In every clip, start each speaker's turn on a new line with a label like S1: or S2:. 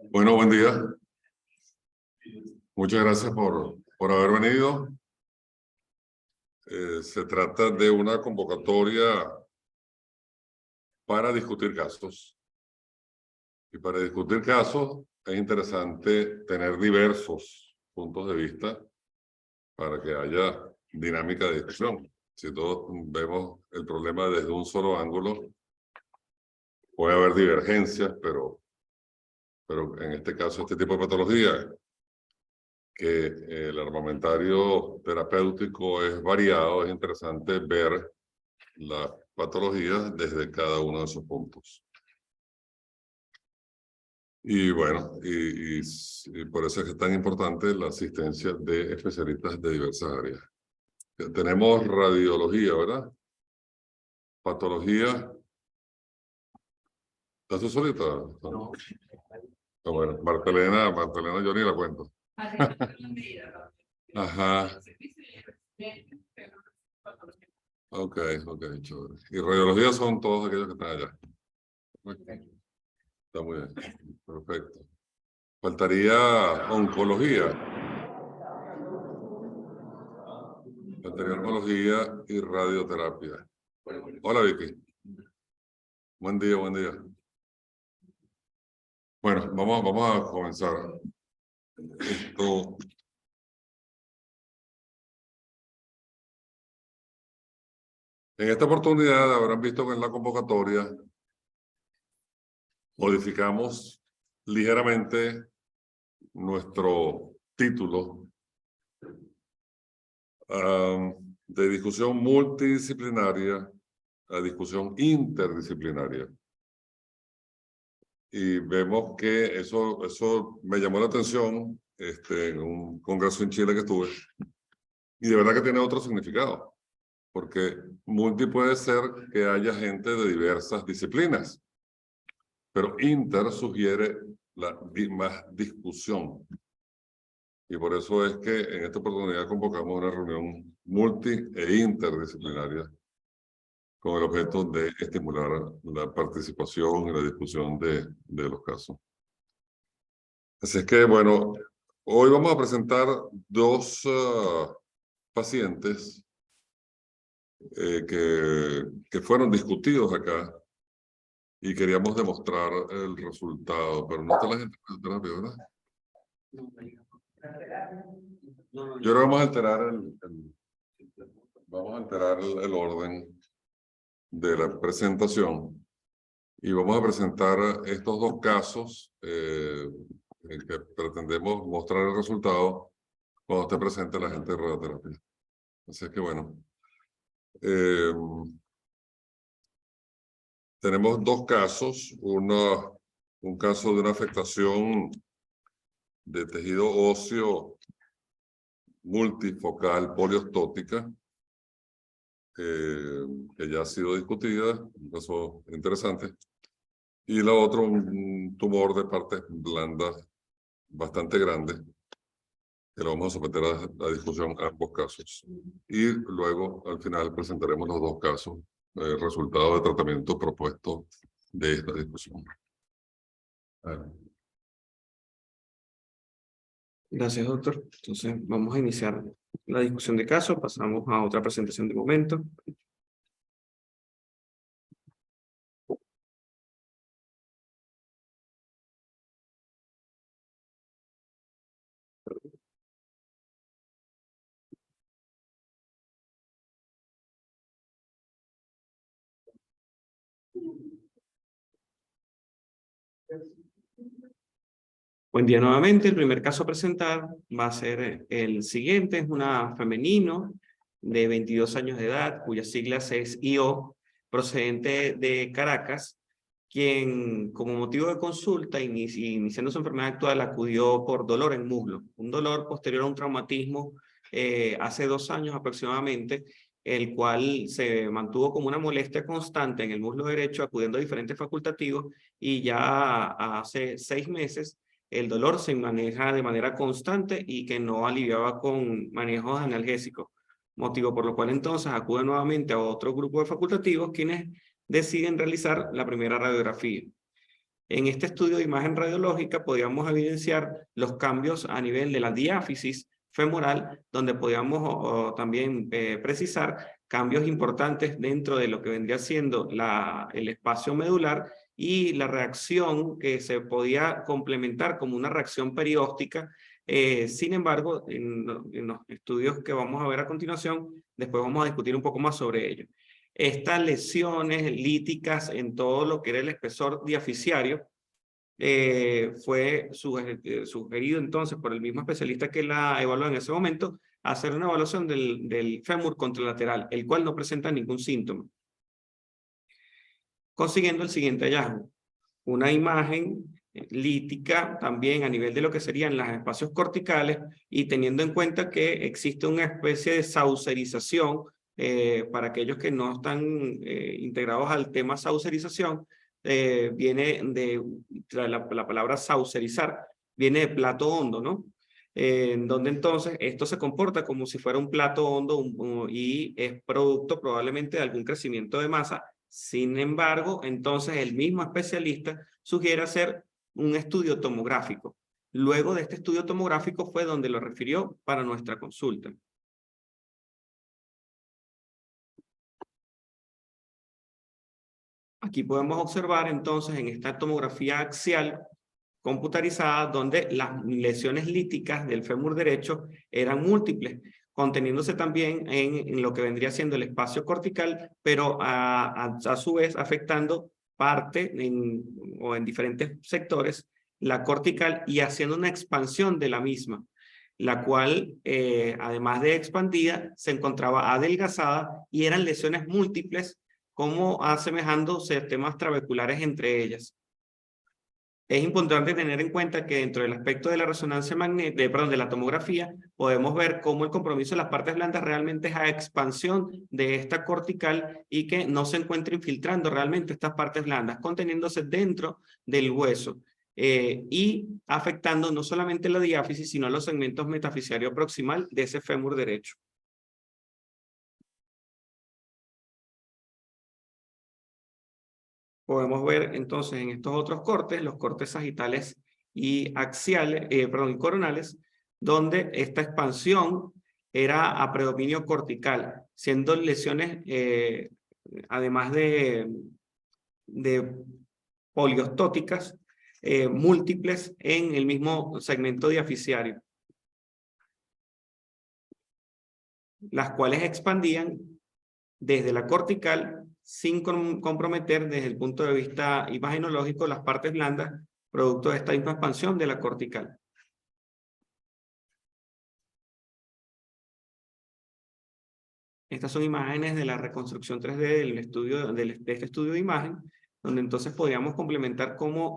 S1: Bueno, buen día. Muchas gracias por haber venido. Se trata de una convocatoria para discutir casos. Y para discutir casos es interesante tener diversos puntos de vista para que haya dinámica de discusión. Si todos vemos el problema desde un solo ángulo, puede haber divergencias, pero en este caso, este tipo de patología, que el armamentario terapéutico es variado, es interesante ver las patologías desde cada uno de esos puntos. Y bueno, y por eso es que es tan importante la asistencia de especialistas de diversas áreas. Tenemos radiología, ¿verdad? Patología. ¿Estás tú solita? No. Bueno, Martelena, yo ni la cuento. Ajá. Ok, chévere. Y radiología son todos aquellos que están allá. Está muy bien. Perfecto. Faltaría oncología. Faltaría oncología y radioterapia. Hola, Vicky. Buen día, buen día. Bueno, vamos a comenzar. En esta oportunidad habrán visto que en la convocatoria modificamos ligeramente nuestro título de discusión multidisciplinaria a discusión interdisciplinaria. Y vemos que eso me llamó la atención en un congreso en Chile que estuve. Y de verdad que tiene otro significado. Porque multi puede ser que haya gente de diversas disciplinas. Pero inter sugiere más discusión. Y por eso es que en esta oportunidad convocamos una reunión multi e interdisciplinaria con el objeto de estimular la participación y la discusión de los casos. Así es que, bueno, hoy vamos a presentar dos pacientes que fueron discutidos acá y queríamos demostrar el resultado, pero no está la gente en terapia, ¿verdad? Yo creo que vamos a alterar el orden de la presentación y vamos a presentar estos dos casos en que pretendemos mostrar el resultado cuando esté presente la gente de radioterapia. Así es que bueno, tenemos dos casos, un caso de una afectación de tejido óseo multifocal poliostótica, que ya ha sido discutida, un caso interesante, y la otra un tumor de partes blandas bastante grande, que lo vamos a someter a discusión a ambos casos. Y luego, al final, presentaremos los dos casos, resultados de tratamiento propuesto de esta discusión.
S2: Gracias, doctor. Entonces, vamos a iniciar la discusión de caso. Pasamos a otra presentación de momento. Buen día nuevamente. El primer caso a presentar va a ser el siguiente. Es una femenino de 22 años de edad, cuyas siglas es IO, procedente de Caracas, quien como motivo de consulta, iniciando su enfermedad actual, acudió por dolor en muslo, un dolor posterior a un traumatismo hace 2 años aproximadamente, el cual se mantuvo como una molestia constante en el muslo derecho, acudiendo a diferentes facultativos, y ya hace 6 meses el dolor se maneja de manera constante y que no aliviaba con manejos analgésicos. motivo por lo cual entonces acude nuevamente a otro grupo de facultativos quienes deciden realizar la primera radiografía. En este estudio de imagen radiológica podíamos evidenciar los cambios a nivel de la diáfisis femoral, donde podíamos también precisar cambios importantes dentro de lo que vendría siendo el espacio medular y la reacción que se podía complementar como una reacción perióstica. Sin embargo, en los estudios que vamos a ver a continuación, después vamos a discutir un poco más sobre ello. Estas lesiones líticas en todo lo que era el espesor diafisiario fue sugerido entonces por el mismo especialista que la evaluó en ese momento hacer una evaluación del fémur contralateral, el cual no presenta ningún síntoma. Consiguiendo el siguiente hallazgo, una imagen lítica también a nivel de lo que serían los espacios corticales y teniendo en cuenta que existe una especie de saucerización para aquellos que no están integrados al tema saucerización, viene de la palabra saucerizar, viene de plato hondo, ¿no? En donde entonces esto se comporta como si fuera un plato hondo y es producto probablemente de algún crecimiento de masa. Sin embargo, entonces el mismo especialista sugiere hacer un estudio tomográfico. Luego de este estudio tomográfico fue donde lo refirió para nuestra consulta. Aquí podemos observar entonces en esta tomografía axial computarizada donde las lesiones líticas del fémur derecho eran múltiples, conteniéndose también en lo que vendría siendo el espacio cortical, pero a su vez afectando parte o en diferentes sectores la cortical y haciendo una expansión de la misma, la cual además de expandida se encontraba adelgazada y eran lesiones múltiples como asemejando sistemas trabeculares entre ellas. Es importante tener en cuenta que dentro del aspecto de la resonancia magnética, de la tomografía, podemos ver cómo el compromiso de las partes blandas realmente es a expansión de esta cortical y que no se encuentra infiltrando realmente estas partes blandas, conteniéndose dentro del hueso y afectando no solamente la diáfisis, sino los segmentos metafisiario proximal de ese fémur derecho. Podemos ver entonces en estos otros cortes, los cortes sagitales y axiales, y coronales, donde esta expansión era a predominio cortical, siendo lesiones, además de poliostóticas, múltiples en el mismo segmento diafisiario, las cuales expandían desde la cortical sin comprometer desde el punto de vista imagenológico las partes blandas, producto de esta misma expansión de la cortical. Estas son imágenes de la reconstrucción 3D del estudio, de este estudio de imagen, donde entonces podríamos complementar como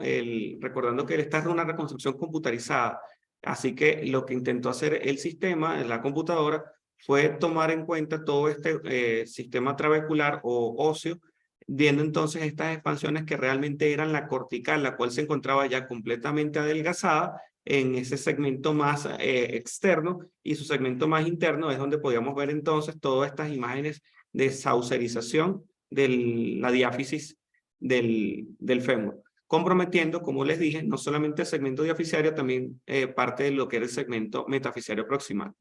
S2: recordando que esta es una reconstrucción computarizada, así que lo que intentó hacer el sistema, la computadora, fue tomar en cuenta todo este sistema trabecular o óseo, viendo entonces estas expansiones que realmente eran la cortical, la cual se encontraba ya completamente adelgazada en ese segmento más externo, y su segmento más interno es donde podíamos ver entonces todas estas imágenes de saucerización de la diáfisis del fémur, comprometiendo, como les dije, no solamente el segmento diafisiario, también parte de lo que era el segmento metafisiario proximal.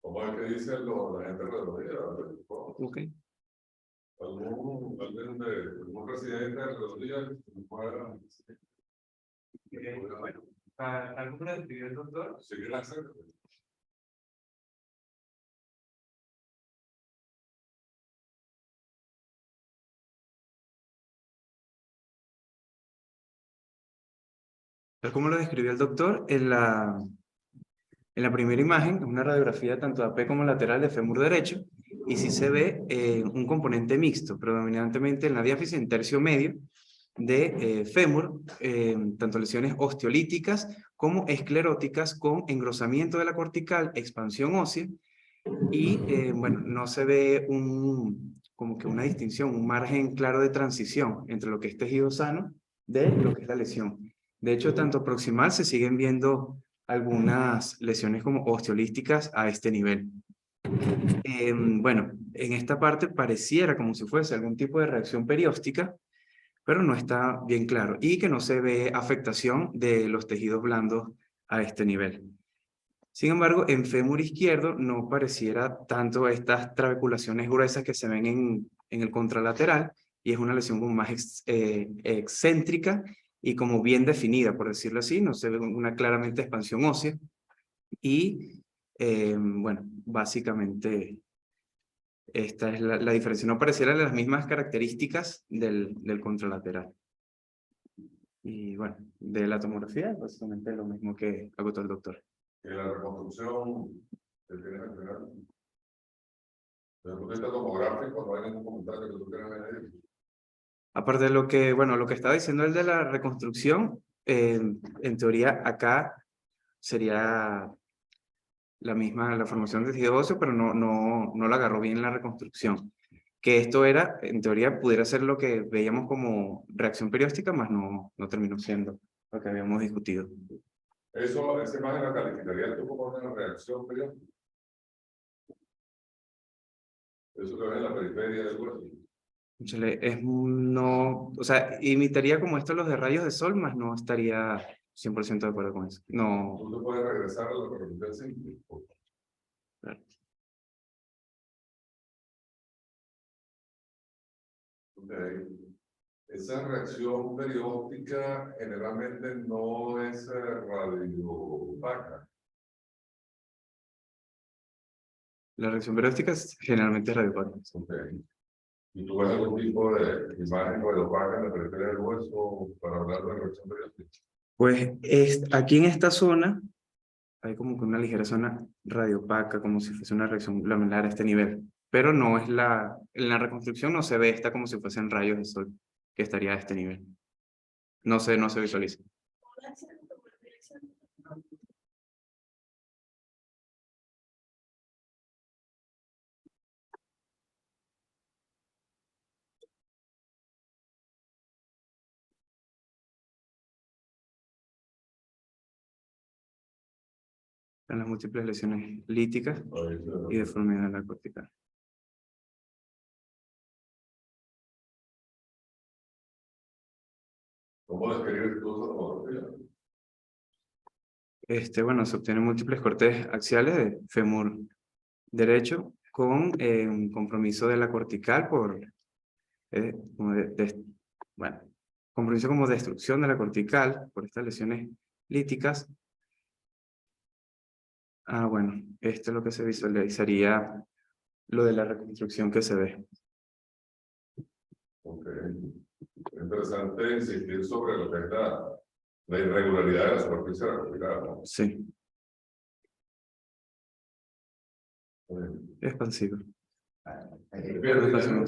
S1: ¿Cómo es que dice la gente de radiología?
S2: Ok.
S1: ¿Algún residente de radiología que pueda...
S3: Bueno, ¿algo para describir el doctor?
S1: Sí, gracias.
S3: Tal como lo describió el doctor, en la primera imagen, es una radiografía tanto AP como lateral de fémur derecho, y sí se ve un componente mixto, predominantemente en la diáfisis en tercio medio de fémur, tanto lesiones osteolíticas como escleróticas con engrosamiento de la cortical, expansión ósea, y bueno, no se ve como que una distinción, un margen claro de transición entre lo que es tejido sano de lo que es la lesión. De hecho, tanto proximal se siguen viendo algunas lesiones como osteolísticas a este nivel. Bueno, en esta parte pareciera como si fuese algún tipo de reacción perióstica, pero no está bien claro, y que no se ve afectación de los tejidos blandos a este nivel. Sin embargo, en fémur izquierdo no pareciera tanto estas trabeculaciones gruesas que se ven en el contralateral, y es una lesión como más excéntrica y como bien definida, por decirlo así, no se ve una claramente expansión ósea, y bueno, básicamente esta es la diferencia. No pareciera las mismas características del contralateral. Y bueno, de la tomografía, básicamente lo mismo que agotó el doctor.
S1: En la reconstrucción, ¿te tienes que entregar? Desde el punto de vista tomográfico, no hay ningún comentario que tú quieras añadir.
S3: Aparte de lo que, bueno, lo que estaba diciendo el de la reconstrucción, en teoría acá sería la formación de tejido óseo, pero no la agarró bien la reconstrucción. Que esto era, en teoría, pudiera ser lo que veíamos como reacción perióstica, más no terminó siendo lo que habíamos discutido.
S1: Esa imagen la calificarías tú como una reacción periódica. Eso que ves en la periferia del hueso.
S3: Cónchale, no, o sea, imitaría como esto los de rayos de sol, más no estaría 100% de acuerdo con eso. No.
S1: Tú te puedes regresar a la reconstrucción simple.
S3: Claro.
S1: Okay. Esa reacción periódica generalmente no es radiopaca.
S3: La reacción perióstica generalmente es radiopática.
S1: Okay. ¿Y tú ves algún tipo de imagen radiopaca en la periferia del hueso para hablar de reacción periódica?
S3: Pues aquí en esta zona hay como que una ligera zona radiopaca, como si fuese una reacción laminar a este nivel. Pero no es en la reconstrucción no se ve esta como si fuesen rayos de sol, que estaría a este nivel. No se visualiza. En las múltiples lesiones líticas y deformidad de la cortical.
S1: ¿Cómo describir tu tomografía?
S3: Bueno, se obtienen múltiples cortes axiales de fémur derecho con un compromiso de la cortical por, bueno, compromiso como destrucción de la cortical por estas lesiones líticas. Bueno, esto es lo que se visualizaría, lo de la reconstrucción que se ve.
S1: Ok. Es interesante insistir sobre lo que es la irregularidad de la superficie de la cortical, ¿no?
S3: Sí. Expansivo.
S4: La lesión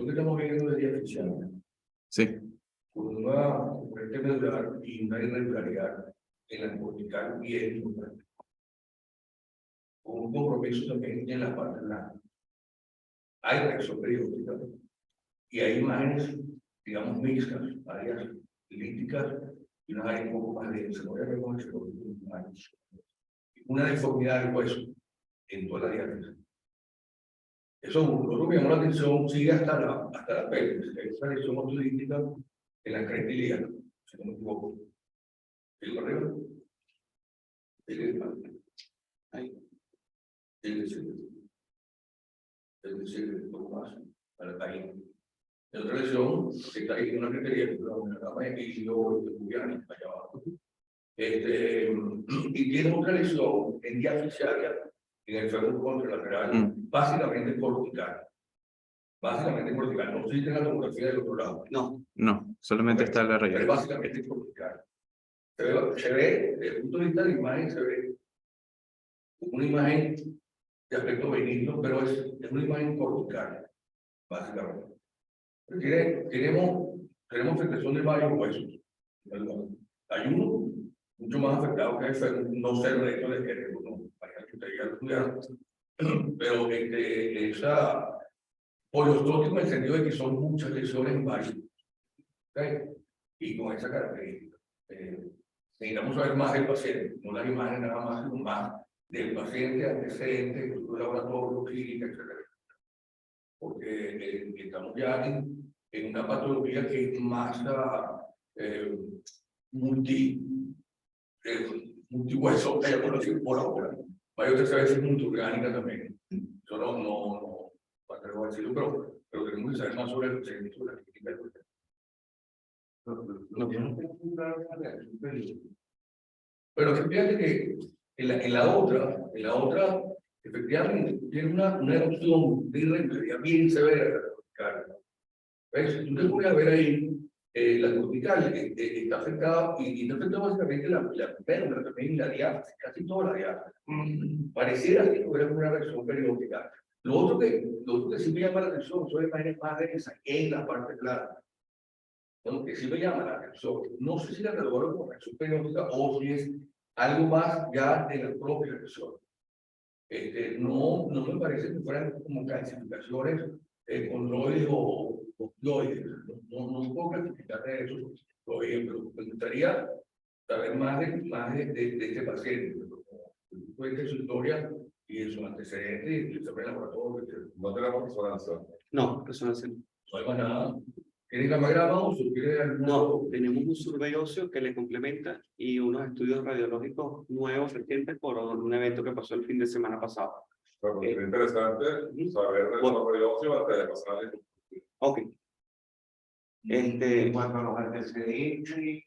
S4: que estamos viendo de diafisciana,
S3: Sí.
S4: con una corriente medular y una irregularidad en la cortical y en con un compromiso también en la parte blanca. Hay reacción periódica y hay imágenes, digamos, mixtas, áreas líticas y unas áreas un poco más densas. No voy a ver con eso, una deformidad del hueso en toda la diálisis. Eso lo que me llamó la atención, sigue hasta la pelvis. Esa lesión osteolítica en la cresta ilíaca, si no me equivoco. ¿El arriba? Ahí. Es decir, un poco más, ahí. En otra lesión, que está ahí en una criteria, que es una rama de equilibrio allá abajo. Y tiene otra lesión en diafisciaria, en el fémur contralateral, básicamente cortical. Básicamente cortical, no existe la tomografía del otro lado.
S3: No, solamente está la
S4: Pero
S3: raya.
S4: básicamente cortical. Se ve, desde el punto de vista de la imagen, se ve una imagen de aspecto benigno, pero es una imagen cortical, básicamente. Tenemos afectación de varios huesos. Hay uno mucho más afectado que el no ser recto de género, ¿no? Para que ustedes ya lo estudiaron. Pero esa poliostótico en el sentido de que son muchas lesiones en varios. ¿Okay? y con esa característica. Necesitamos saber más del paciente, no las imágenes nada más, sino más del paciente, antecedentes, estudio laboratorio, clínica, etc. Porque estamos ya en una patología que es más multihueso, por ahora. Hay otras veces multiorgánica también. Yo no para decirlo, pero tenemos que saber más sobre el procedimiento de la clínica. Pero fíjate que en la otra, efectivamente, tiene una erupción de irregularidad bien severa. ¿Ves? Si tú te pones a ver ahí, la cortical está afectada y está afectada básicamente la pero también la diástasis, casi toda la diástasis. Pareciera que tuviera una reacción periódica. Lo otro que sí me llama la atención son imágenes más densas en la parte plana. Lo que sí me llama la atención, no sé si la catalogo como reacción periódica o si es algo más ya de la propia reacción. No me parece que fueran como calcificaciones condroides o opioides. No puedo clasificar de eso, pero me gustaría saber más de este paciente, de su historia y de sus antecedentes y saber el laboratorio.
S1: No tenemos resonancia.
S2: No, resonancia no.
S4: No hay más nada. ¿Quieren gammagrama o quieren algún
S2: No,
S4: otro?
S2: tenemos un survey óseo que le complementa y unos estudios radiológicos nuevos recientes por un evento que pasó el fin de semana pasado.
S1: Pero es interesante saber de
S2: Bueno.
S1: los periodos antes de pasar a la.
S2: Ok.
S5: En cuanto a los antecedentes,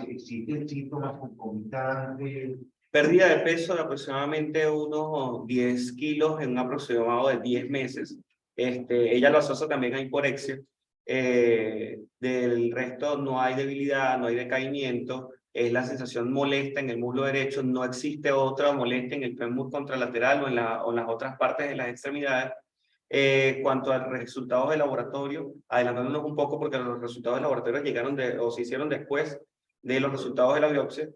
S5: existen síntomas concomitantes.
S2: Pérdida de peso de aproximadamente unos 10 kilos en un aproximado de 10 meses. Ella lo asocia también a hiporexia. Del resto no hay debilidad, no hay decaimiento. Es la sensación molesta en el muslo derecho. No existe otra molestia en el fémur contralateral o en las otras partes de las extremidades. Cuanto a resultados de laboratorio, adelantándonos un poco porque los resultados de laboratorio llegaron o se hicieron después de los resultados de la biopsia.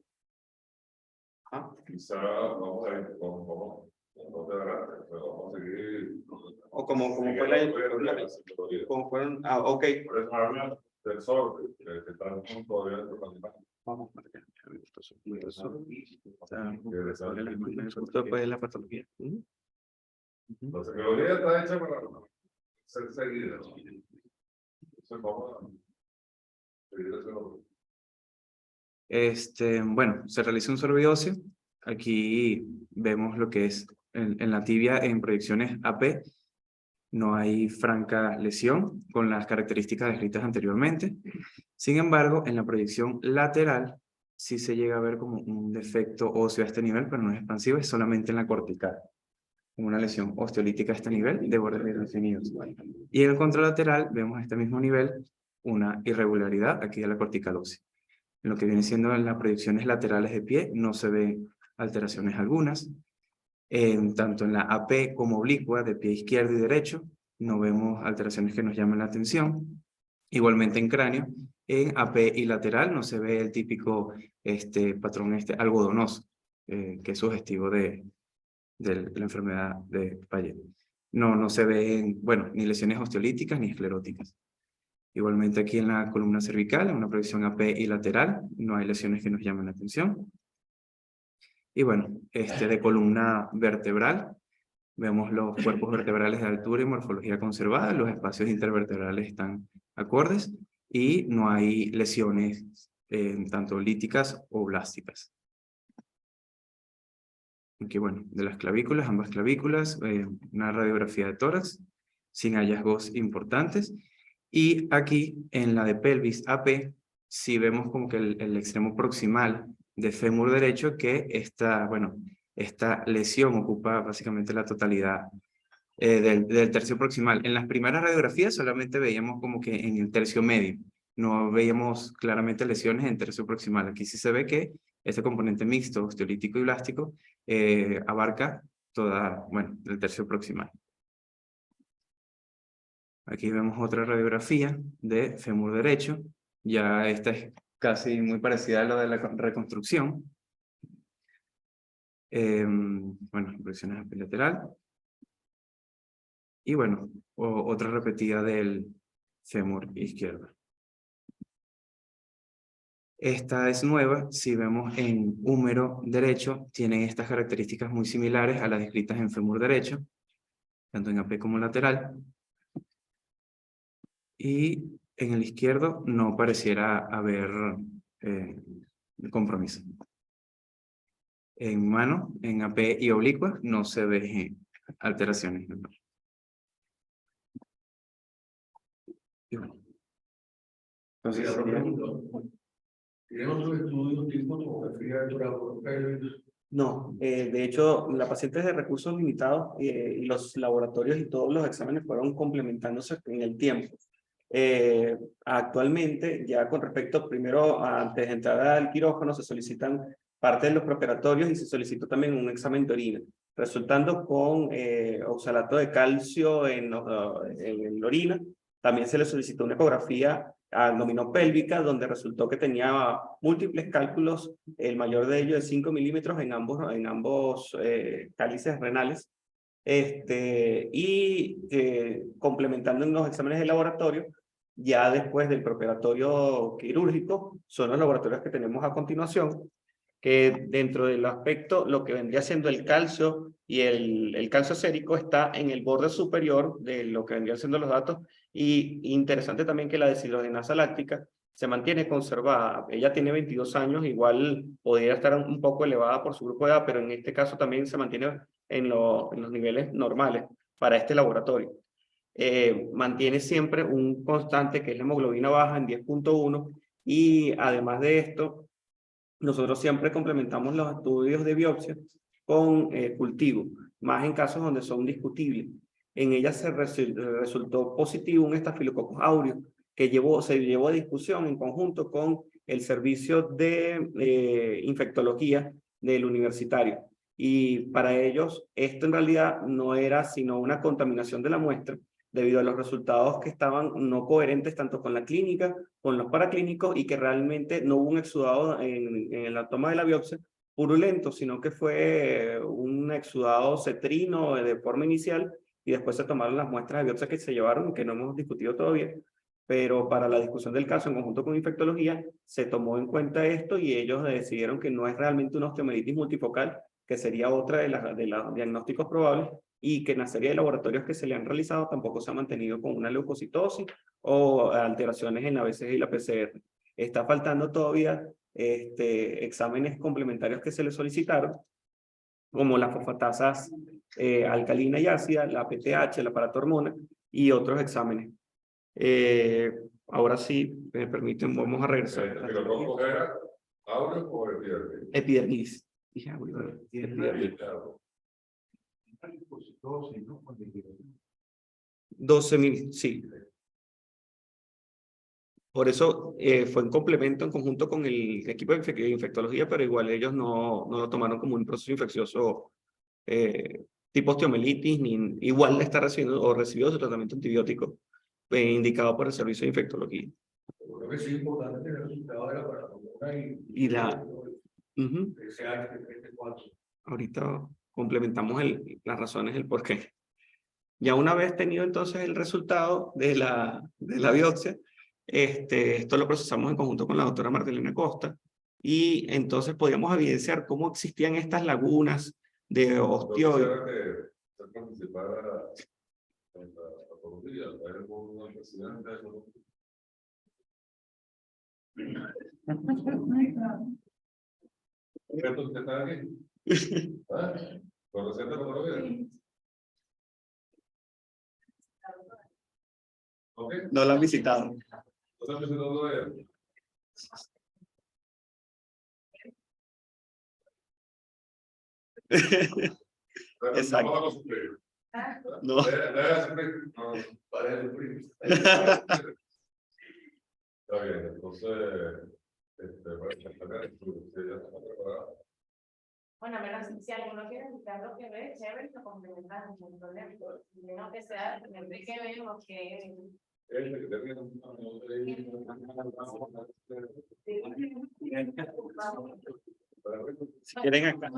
S1: Quizá vamos a ir con de adelante, pero vamos a seguir.
S2: O como fue la. Como fueron. Ok.
S1: Por eso habla del sorbe, que están todavía dentro de la.
S2: Vamos a marcar. Después de la patología.
S1: La tecnología está hecha para ser seguida. Entonces vamos a seguir haciendo.
S3: Bueno, se realiza un survey óseo. Aquí vemos lo que es en la tibia en proyecciones AP. No hay franca lesión con las características descritas anteriormente. Sin embargo, en la proyección lateral sí se llega a ver como un defecto óseo a este nivel, pero no es expansivo, es solamente en la cortical. Una lesión osteolítica a este nivel de bordes definidos. Y en el contralateral vemos a este mismo nivel una irregularidad aquí de la cortical ósea. En lo que viene siendo en las proyecciones laterales de pie no se ven alteraciones algunas. Tanto en la AP como oblicua de pie izquierdo y derecho no vemos alteraciones que nos llamen la atención. Igualmente en cráneo, en AP y lateral no se ve el típico patrón algodonoso, que es sugestivo de la enfermedad de Payet. No se ven, bueno, ni lesiones osteolíticas ni escleróticas. Igualmente aquí en la columna cervical, en una proyección AP y lateral, no hay lesiones que nos llamen la atención. Y bueno, de columna vertebral, vemos los cuerpos vertebrales de altura y morfología conservada, los espacios intervertebrales están acordes y no hay lesiones tanto líticas o blásticas. Aquí, bueno, de las clavículas, ambas clavículas, una radiografía de tórax sin hallazgos importantes. Y aquí, en la de pelvis AP, sí vemos como que el extremo proximal de fémur derecho, que esta lesión ocupa básicamente la totalidad del tercio proximal. En las primeras radiografías solamente veíamos como que en el tercio medio, no veíamos claramente lesiones en tercio proximal. Aquí sí se ve que este componente mixto, osteolítico y blástico, abarca el tercio proximal. Aquí vemos otra radiografía de fémur derecho. Ya esta es casi muy parecida a lo de la reconstrucción. Proyecciones apilateral. Y bueno, otra repetida del fémur izquierdo. Esta es nueva. Si vemos en húmero derecho, tienen estas características muy similares a las descritas en fémur derecho, tanto en AP como lateral. Y en el izquierdo no pareciera haber compromiso. En mano, en AP y oblicua, no se ve alteraciones. Y bueno.
S4: Entonces,
S3: Entonces, sería-
S4: ¿tienen otros estudios tipo tomografía de pelvis?
S2: No, de hecho, la paciente es de recursos limitados y los laboratorios y todos los exámenes fueron complementándose en el tiempo. Actualmente, ya con respecto, primero, antes de entrar al quirófano, se solicitan parte de los preoperatorios y se solicitó también un examen de orina, resultando con oxalato de calcio en la orina. También se le solicitó una ecografía abdominopélvica, donde resultó que tenía múltiples cálculos, el mayor de ellos de 5 milímetros en ambos cálices renales. Complementando en los exámenes de laboratorio, ya después del preoperatorio quirúrgico, son los laboratorios que tenemos a continuación, que dentro del aspecto, lo que vendría siendo el calcio y el calcio sérico está en el borde superior de lo que vendrían siendo los datos, y interesante también que la deshidrogenasa láctica se mantiene conservada. Ella tiene 22 años, igual podría estar un poco elevada por su grupo de edad, pero en este caso también se mantiene en los niveles normales para este laboratorio. Mantiene siempre un constante que es la hemoglobina baja en 10.1, y además de esto, nosotros siempre complementamos los estudios de biopsia con cultivo, más en casos donde son discutibles. En ella resultó positivo un Staphylococcus aureus, que se llevó a discusión en conjunto con el servicio de infectología del universitario. Y para ellos, esto en realidad no era sino una contaminación de la muestra, debido a los resultados que estaban no coherentes tanto con la clínica, con los paraclínicos, y que realmente no hubo un exudado en la toma de la biopsia purulento, sino que fue un exudado cetrino de forma inicial, y después se tomaron las muestras de biopsia que se llevaron, que no hemos discutido todavía, pero para la discusión del caso en conjunto con infectología se tomó en cuenta esto, y ellos decidieron que no es realmente una osteomelitis multifocal, que sería otra de los diagnósticos probables, y que en la serie de laboratorios que se le han realizado tampoco se ha mantenido con una leucocitosis o alteraciones en la BCG y la PCR. Está faltando todavía exámenes complementarios que se le solicitaron, como las fosfatasas alcalina y ácida, la PTH, la paratormona y otros exámenes. Ahora sí, me permiten, vamos a regresar.
S1: ¿Pero cómo era? ¿Aureus o epidermis?
S2: Epidermis. Dije aureus, epidermis. 12.000, sí. Por eso fue en complemento, en conjunto con el equipo de infectología, pero igual ellos no lo tomaron como un proceso infeccioso tipo osteomelitis, ni igual está recibiendo o recibió su tratamiento antibiótico indicado por el servicio de infectología.
S4: Creo que sí es importante el resultado de la paratomona
S2: Y la...
S4: SH34.
S2: Ahorita complementamos las razones del por qué. Ya una vez tenido entonces el resultado de la biopsia, esto lo procesamos en conjunto con la doctora Martelena Costa, y entonces podíamos evidenciar cómo existían estas lagunas de osteoides.
S1: Quisiera que se participara en la patología. ¿Hay algún presidente? ¿Expertos que están aquí? ¿Ah? ¿Con receta de patología? ¿Ok?
S2: No la han visitado.
S1: ¿No están visitando todavía?
S2: Exacto.
S1: No vamos a sufrir.
S2: No.
S1: Debe sufrir. No, para sufrir. Está bien, entonces, bueno, ya está preparado.
S6: Bueno, menos si alguno quiere buscar lo que ve, chévere, lo complementamos, no hay problema. Menos que sea el que vemos que...
S2: Si quieren acá.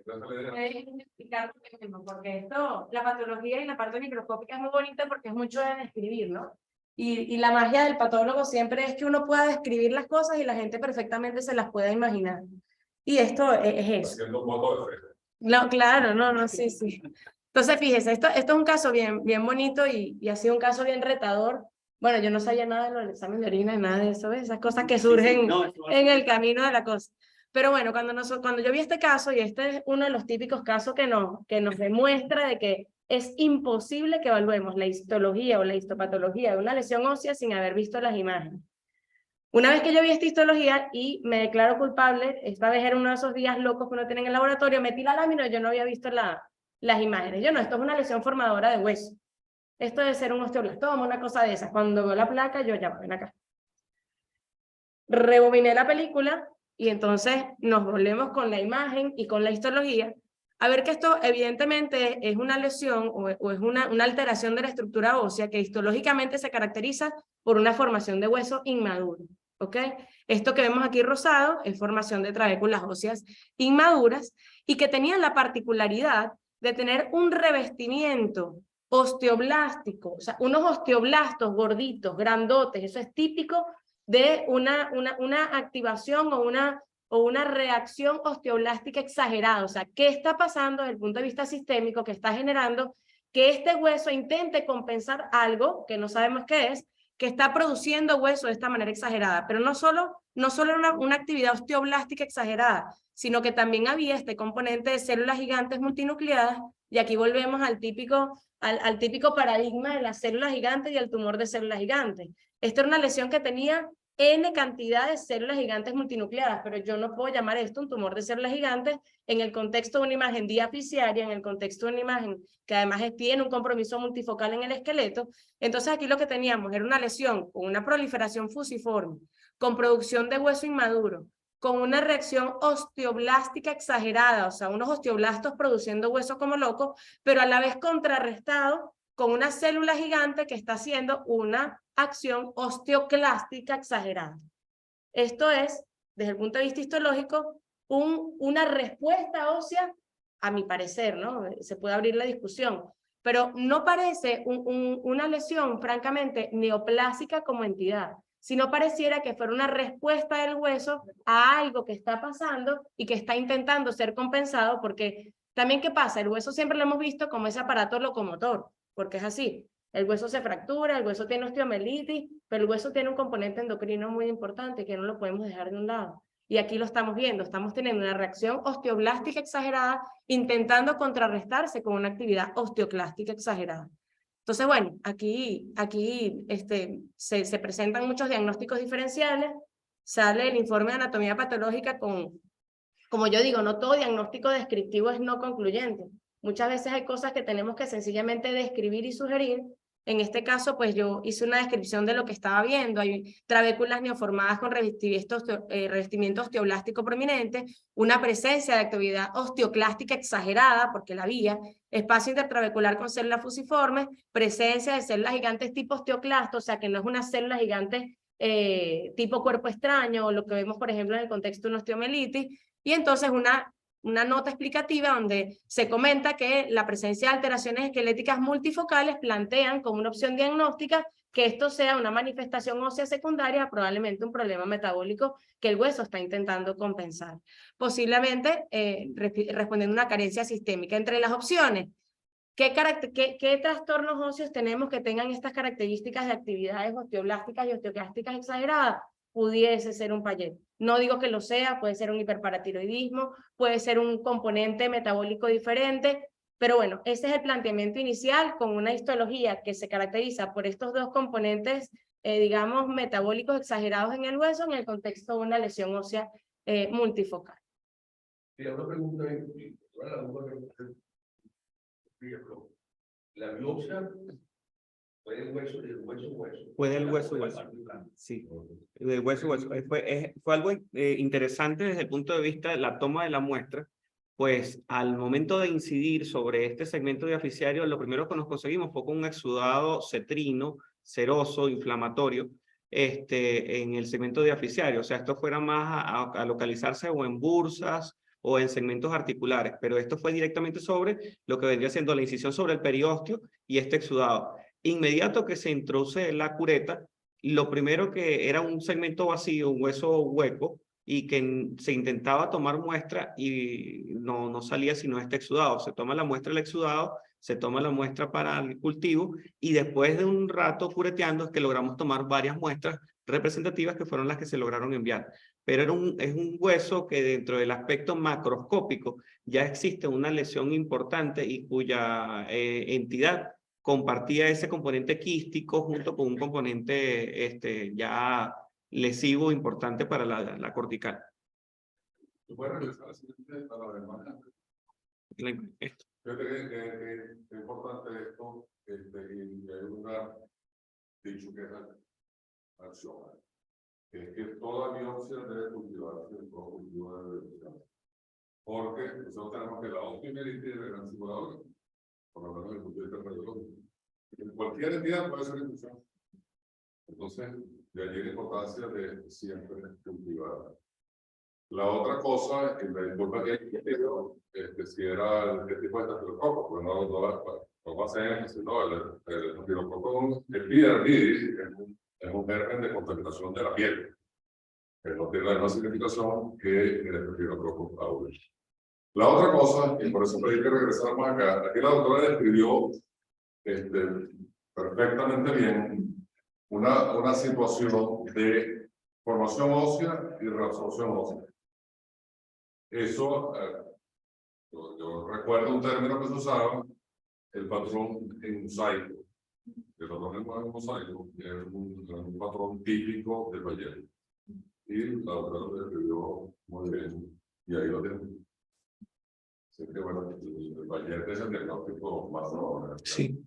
S6: Puedes explicar por qué mismo, porque esto, la patología y la parte microscópica es muy bonita porque es mucho de describir, ¿no? Y la magia del patólogo siempre es que uno pueda describir las cosas y la gente perfectamente se las pueda imaginar. Y esto es eso.
S1: Haciendo fotos de fe.
S6: No, claro, no, sí, sí. Entonces, fíjese, esto es un caso bien bonito y ha sido un caso bien retador. Bueno, yo no sabía nada de los exámenes de orina, nada de eso, ¿ves? Esas cosas que surgen en el camino de la cosa. Pero bueno, cuando yo vi este caso, y este es uno de los típicos casos que nos demuestra de que es imposible que evaluemos la histología o la histopatología de una lesión ósea sin haber visto las imágenes. Una vez que yo vi esta histología y me declaro culpable, esta vez era uno de esos días locos que uno tiene en el laboratorio, metí la lámina y yo no había visto las imágenes. Yo no, esto es una lesión formadora de hueso. Esto debe ser un osteoblastoma, una cosa de esas. Cuando veo la placa, yo ya, ven acá. Rebobiné la película y entonces nos volvemos con la imagen y con la histología a ver que esto evidentemente es una lesión o es una alteración de la estructura ósea que histológicamente se caracteriza por una formación de hueso inmaduro. ¿Ok? Esto que vemos aquí rosado es formación de trabéculas óseas inmaduras y que tenían la particularidad de tener un revestimiento osteoblástico, o sea, unos osteoblastos gorditos, grandotes, eso es típico de una activación o una reacción osteoblástica exagerada. O sea, ¿qué está pasando desde el punto de vista sistémico que está generando que este hueso intente compensar algo que no sabemos qué es, que está produciendo hueso de esta manera exagerada? Pero no solo era una actividad osteoblástica exagerada, sino que también había este componente de células gigantes multinucleadas, y aquí volvemos al típico paradigma de las células gigantes y el tumor de células gigantes. Esta era una lesión que tenía N cantidad de células gigantes multinucleadas, pero yo no puedo llamar esto un tumor de células gigantes en el contexto de una imagen diaficiaria, en el contexto de una imagen que además tiene un compromiso multifocal en el esqueleto. Entonces aquí lo que teníamos era una lesión con una proliferación fusiforme, con producción de hueso inmaduro, con una reacción osteoblástica exagerada, o sea, unos osteoblastos produciendo hueso como loco, pero a la vez contrarrestado con una célula gigante que está haciendo una acción osteoclástica exagerada. Esto es, desde el punto de vista histológico, una respuesta ósea, a mi parecer, ¿no? Se puede abrir la discusión, pero no parece una lesión, francamente, neoplásica como entidad, sino pareciera que fuera una respuesta del hueso a algo que está pasando y que está intentando ser compensado, porque también, ¿qué pasa? El hueso siempre lo hemos visto como ese aparato locomotor, porque es así. El hueso se fractura, el hueso tiene osteomelitis, pero el hueso tiene un componente endocrino muy importante que no lo podemos dejar de un lado. Y aquí lo estamos viendo, estamos teniendo una reacción osteoblástica exagerada intentando contrarrestarse con una actividad osteoclástica exagerada. Entonces, bueno, aquí se presentan muchos diagnósticos diferenciales, sale el informe de anatomía patológica con, como yo digo, no todo diagnóstico descriptivo es no concluyente. Muchas veces hay cosas que tenemos que sencillamente describir y sugerir. En este caso, pues yo hice una descripción de lo que estaba viendo. Hay trabéculas neoformadas con revestimiento osteoblástico prominente, una presencia de actividad osteoclástica exagerada, porque la había, espacio intertrabecular con células fusiformes, presencia de células gigantes tipo osteoclasto, o sea que no es una célula gigante tipo cuerpo extraño, o lo que vemos, por ejemplo, en el contexto de una osteomelitis, y entonces una nota explicativa donde se comenta que la presencia de alteraciones esqueléticas multifocales plantean como una opción diagnóstica que esto sea una manifestación ósea secundaria, probablemente un problema metabólico que el hueso está intentando compensar. Posiblemente respondiendo a una carencia sistémica. Entre las opciones, ¿qué trastornos óseos tenemos que tengan estas características de actividades osteoblásticas y osteoclásticas exageradas? Pudiese ser un Payet. No digo que lo sea, puede ser un hiperparatiroidismo, puede ser un componente metabólico diferente, pero bueno, ese es el planteamiento inicial con una histología que se caracteriza por estos dos componentes, digamos, metabólicos exagerados en el hueso en el contexto de una lesión ósea multifocal.
S4: Sí, una pregunta, la biopsia fue del hueso, hueso.
S2: Fue del hueso. Sí, del hueso. Fue algo interesante desde el punto de vista de la toma de la muestra, pues al momento de incidir sobre este segmento diaficiario, lo primero que nos conseguimos fue con un exudado cetrino, seroso, inflamatorio, en el segmento diaficiario. O sea, esto fuera más a localizarse o en bursas o en segmentos articulares, pero esto fue directamente sobre lo que vendría siendo la incisión sobre el periósteo y este exudado. Inmediato que se introduce la cureta, lo primero que era un segmento vacío, un hueso hueco, y que se intentaba tomar muestra y no salía sino este exudado. Se toma la muestra del exudado, se toma la muestra para el cultivo y después de un rato cureteando es que logramos tomar varias muestras representativas que fueron las que se lograron enviar. Pero es un hueso que dentro del aspecto macroscópico ya existe una lesión importante y cuya entidad compartía ese componente quístico junto con un componente ya lesivo importante para la cortical.
S1: ¿Tú puedes regresar al siguiente para la demanda?
S2: Esto.
S1: Fíjate que es importante esto, y hay un dicho que es acción. Es que toda biopsia debe cultivarse en todo cultivo de biopsia. Porque nosotros tenemos que la optimeritis de la gran simuladora, por lo menos desde el punto de vista radiológico. En cualquier entidad puede ser infección. Entonces, de allí la importancia de siempre cultivar. La otra cosa, y me disculpa que si era el tipo de estafilococo, porque no va a ser sino el estafilococo, el epidermidis es un germen de contaminación de la piel, que no tiene la misma significación que el estafilococo aureus. La otra cosa, y por eso hay que regresar más acá, aquí la doctora describió perfectamente bien una situación de formación ósea y reabsorción ósea. Eso, yo recuerdo un término que se usaba, el patrón en mosaico. El patrón en mosaico es un patrón típico de Bayer. Y la doctora lo describió muy bien, y ahí lo tenemos. Así que bueno, el Bayer es el diagnóstico más probable.
S2: Sí.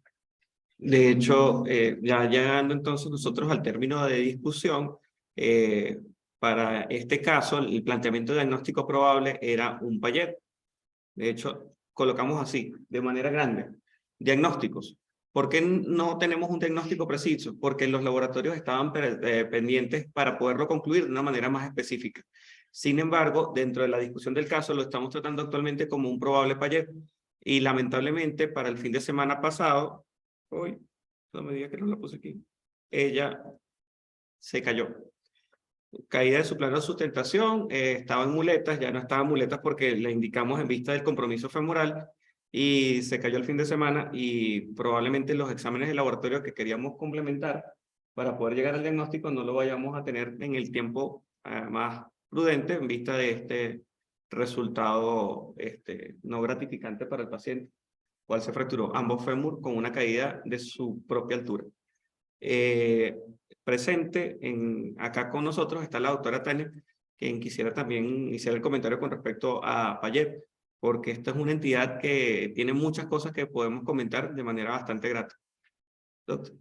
S2: De hecho, ya llegando entonces nosotros al término de discusión, para este caso, el planteamiento diagnóstico probable era un Payet. De hecho, colocamos así, de manera grande, diagnósticos. ¿Por qué no tenemos un diagnóstico preciso? Porque los laboratorios estaban pendientes para poderlo concluir de una manera más específica. Sin embargo, dentro de la discusión del caso, lo estamos tratando actualmente como un probable Payet. Y lamentablemente, para el fin de semana pasado, hoy, no me diga que no la puse aquí, ella se cayó. Caída de su plano de sustentación, estaba en muletas, ya no estaba en muletas porque le indicamos en vista del compromiso femoral y se cayó el fin de semana y probablemente los exámenes de laboratorio que queríamos complementar para poder llegar al diagnóstico no lo vayamos a tener en el tiempo más prudente en vista de este resultado no gratificante para el paciente, cual se fracturó ambos fémur con una caída de su propia altura. Presente acá con nosotros está la doctora Tania, quien quisiera también iniciar el comentario con respecto a Payet, porque esta es una entidad que tiene muchas cosas que podemos comentar de manera bastante grata. Doctor.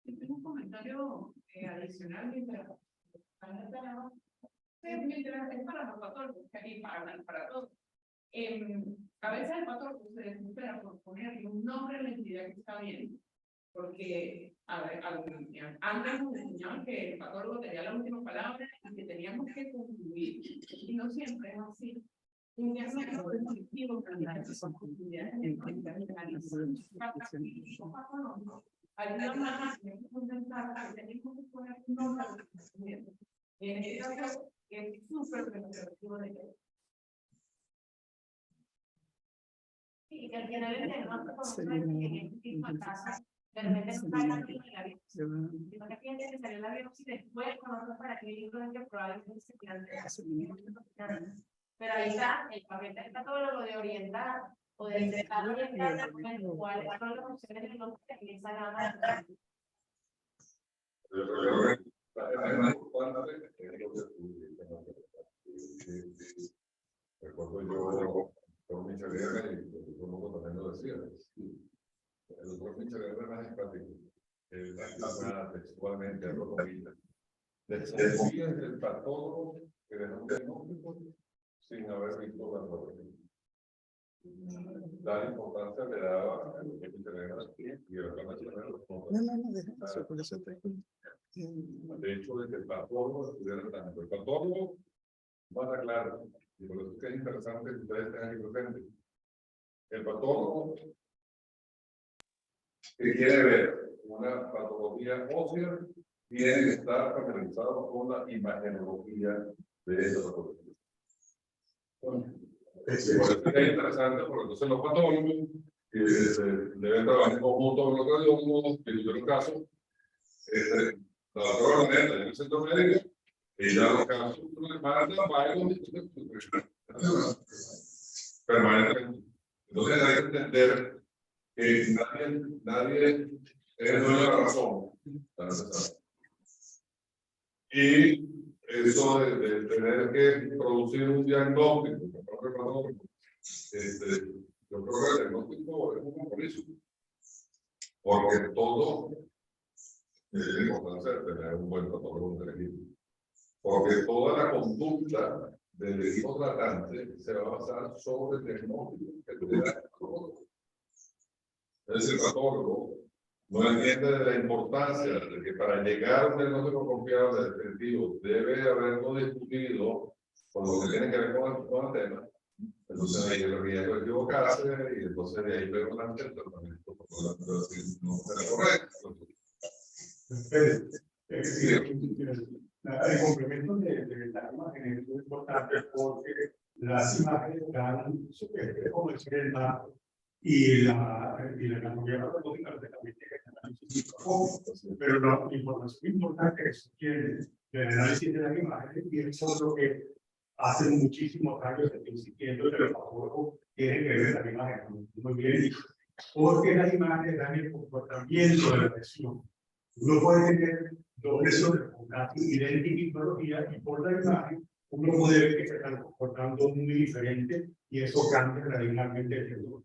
S7: Tengo un comentario adicional mientras es para los patólogos y para todos. A veces el patólogo se desespera por ponerle un nombre a la entidad que está bien. Porque, a ver, antes nos enseñaban que el patólogo tenía la última palabra y que teníamos que concluir. Y no siempre es así. Un diagnóstico es positivo, pero las posibilidades de ayuda más a intentar, tenemos que poner un nombre al conocimiento. En este caso, es súper representativo de ello. Sí, que al final el diagnóstico de repente se sale la biopsia. Y no te piensas que salió la biopsia y después conoces para qué libro es que probablemente se plantea. Pero ahí está el papel del patólogo de orientar o de intentar orientar cuáles son las opciones de diagnóstico que empiezan a dar.
S1: Recuerdo yo con mi carrera y todo el mundo también lo decía. El doctor Michel es más empático. Él habla textualmente, hablo con ella. Desconfía del patólogo que deja un diagnóstico sin haber visto la patología. La importancia le daba a lo que Michel y el plan nacional.
S8: No, deja eso, por eso te...
S1: De hecho, de que el patólogo estuviera tanto. El patólogo va a dar claro y por eso es que es interesante que ustedes estén aquí presentes. El patólogo que quiere ver una patología ósea tiene que estar familiarizado con la imagenología de esa patología. Por eso es que es interesante, porque entonces los patólogos deben trabajar en conjunto con los radiólogos, en el caso, la doctora Vanessa, en el centro médico, ella los casos les manda varios permanentemente. Entonces hay que entender que nadie es el dueño de la razón. Y eso de tener que producir un diagnóstico, yo creo que el diagnóstico es un compromiso, porque todo es la importancia de tener un buen protocolo de equipo, porque toda la conducta del equipo tratante se va a basar sobre el diagnóstico que te da el patólogo. Es decir, el patólogo no entiende de la importancia de que para llegar a un diagnóstico confiable definitivo debe haberlo discutido con lo que tiene que ver con el tema. Entonces ahí el riesgo de equivocarse y entonces de ahí vemos la tratamiento no será correcto.
S9: El complemento de la imagen es muy importante porque las imágenes dan como decir el dato y la anatomía patológica también tiene que tener, pero la información importante que se tiene del análisis de las imágenes y eso es lo que hace muchísimos años que estoy insistiendo que los patólogos tienen que ver las imágenes muy bien dicho, porque las imágenes dan el comportamiento de la lesión. Uno puede tener dos lesiones con casi idéntica tipología y por la imagen uno puede ver que se están comportando muy diferente y eso cambia radicalmente el diagnóstico.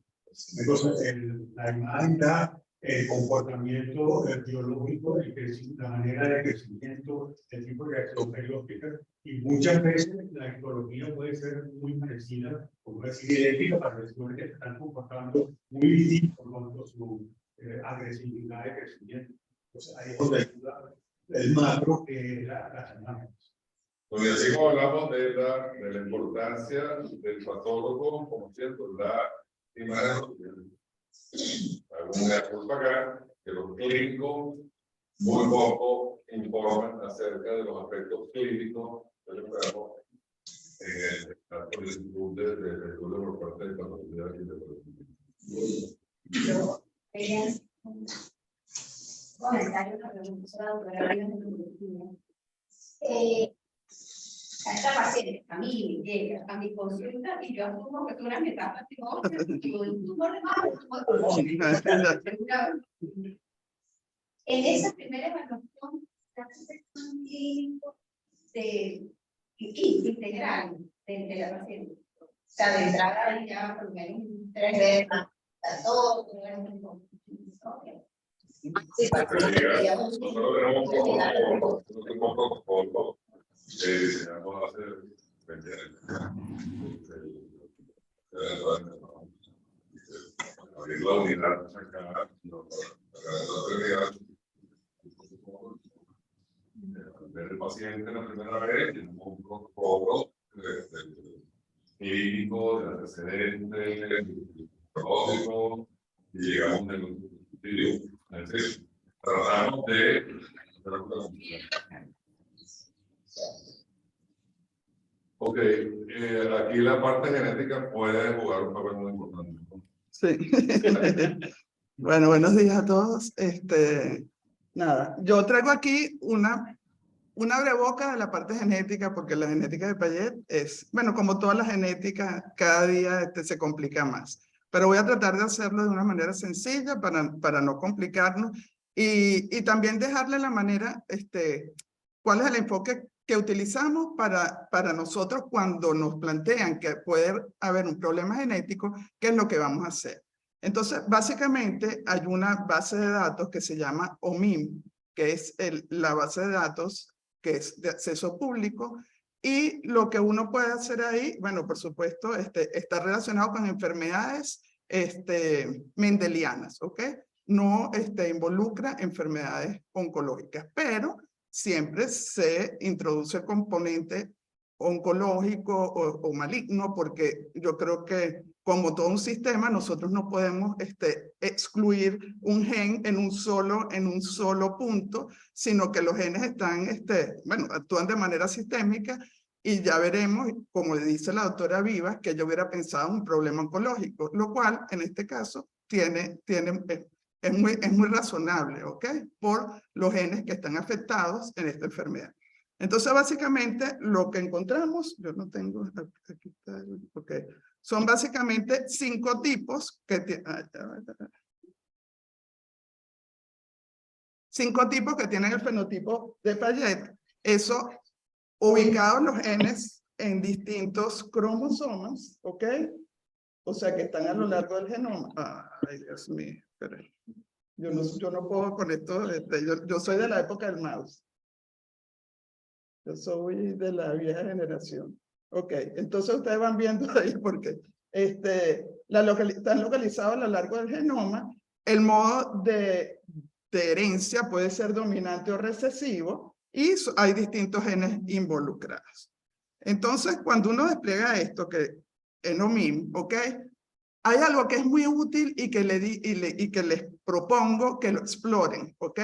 S9: Entonces, la imagen da el comportamiento biológico, la manera de crecimiento, el tipo de reacción periódica y muchas veces la histología puede ser muy parecida, como decir, idéntica para lesiones que se están comportando muy distintos con su agresividad de crecimiento. Entonces, ahí es donde ayuda el macro que las imágenes.
S1: Y así como hablamos de la importancia del patólogo, como cierto, la imagen, alguna culpa acá, que los clínicos muy poco informan acerca de los aspectos clínicos del enfermo en la solicitud de estudio por parte de patología y de
S10: Yo quería hacer un comentario que me puso la doctora Rivas de esta paciente, a mí me llega a mi consulta y yo asumo que es una metáfora, digo, un tumor de mano, en esa primera evaluación, la percepción clínica de integral de la paciente. O sea, de entrada ya por lo menos 3 veces más, todo, sí,
S1: nosotros tenemos un protocolo diseñado hace 20 años. Abrir la unidad acá, ver el paciente la primera vez, tenemos un protocolo clínico, de antecedentes, psicológico, y llegamos en el estudio. Es decir, tratamos de ok, aquí la parte genética puede jugar un papel muy importante.
S8: Sí. Bueno, buenos días a todos. Nada, yo traigo aquí una abrebocas de la parte genética, porque la genética de Payet es, bueno, como toda la genética, cada día se complica más. Pero voy a tratar de hacerlo de una manera sencilla para no complicarnos y también dejarle la manera, cuál es el enfoque que utilizamos para nosotros cuando nos plantean que puede haber un problema genético, qué es lo que vamos a hacer. Entonces, básicamente hay una base de datos que se llama OMIM, que es la base de datos que es de acceso público, y lo que uno puede hacer ahí, bueno, por supuesto, está relacionado con enfermedades mendelianas, ¿ok? No involucra enfermedades oncológicas, pero siempre se introduce el componente oncológico o maligno, porque yo creo que como todo un sistema, nosotros no podemos excluir un gen en un solo punto, sino que los genes están, bueno, actúan de manera sistémica y ya veremos, como le dice la doctora Vivas, que yo hubiera pensado en un problema oncológico, lo cual en este caso es muy razonable, ¿ok? Por los genes que están afectados en esta enfermedad. Entonces, básicamente, lo que encontramos, yo no tengo, aquí está, ok, son básicamente 5 tipos que tienen, 5 tipos que tienen el fenotipo de Payet. Eso, ubicados los genes en distintos cromosomas, ¿ok? O sea, que están a lo largo del genoma. Ay, Dios mío, espera. Yo no puedo con esto, yo soy de la época del mouse. Yo soy de la vieja generación. Ok, entonces ustedes van viendo ahí porque están localizados a lo largo del genoma. El modo de herencia puede ser dominante o recesivo y hay distintos genes involucrados. Entonces, cuando uno despliega esto, que es lo mismo, ¿ok? Hay algo que es muy útil y que les propongo que lo exploren, ¿ok?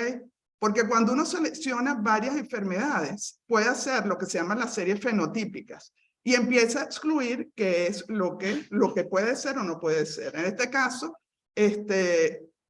S8: Porque cuando uno selecciona varias enfermedades, puede hacer lo que se llama las series fenotípicas y empieza a excluir qué es lo que puede ser o no puede ser. En este caso,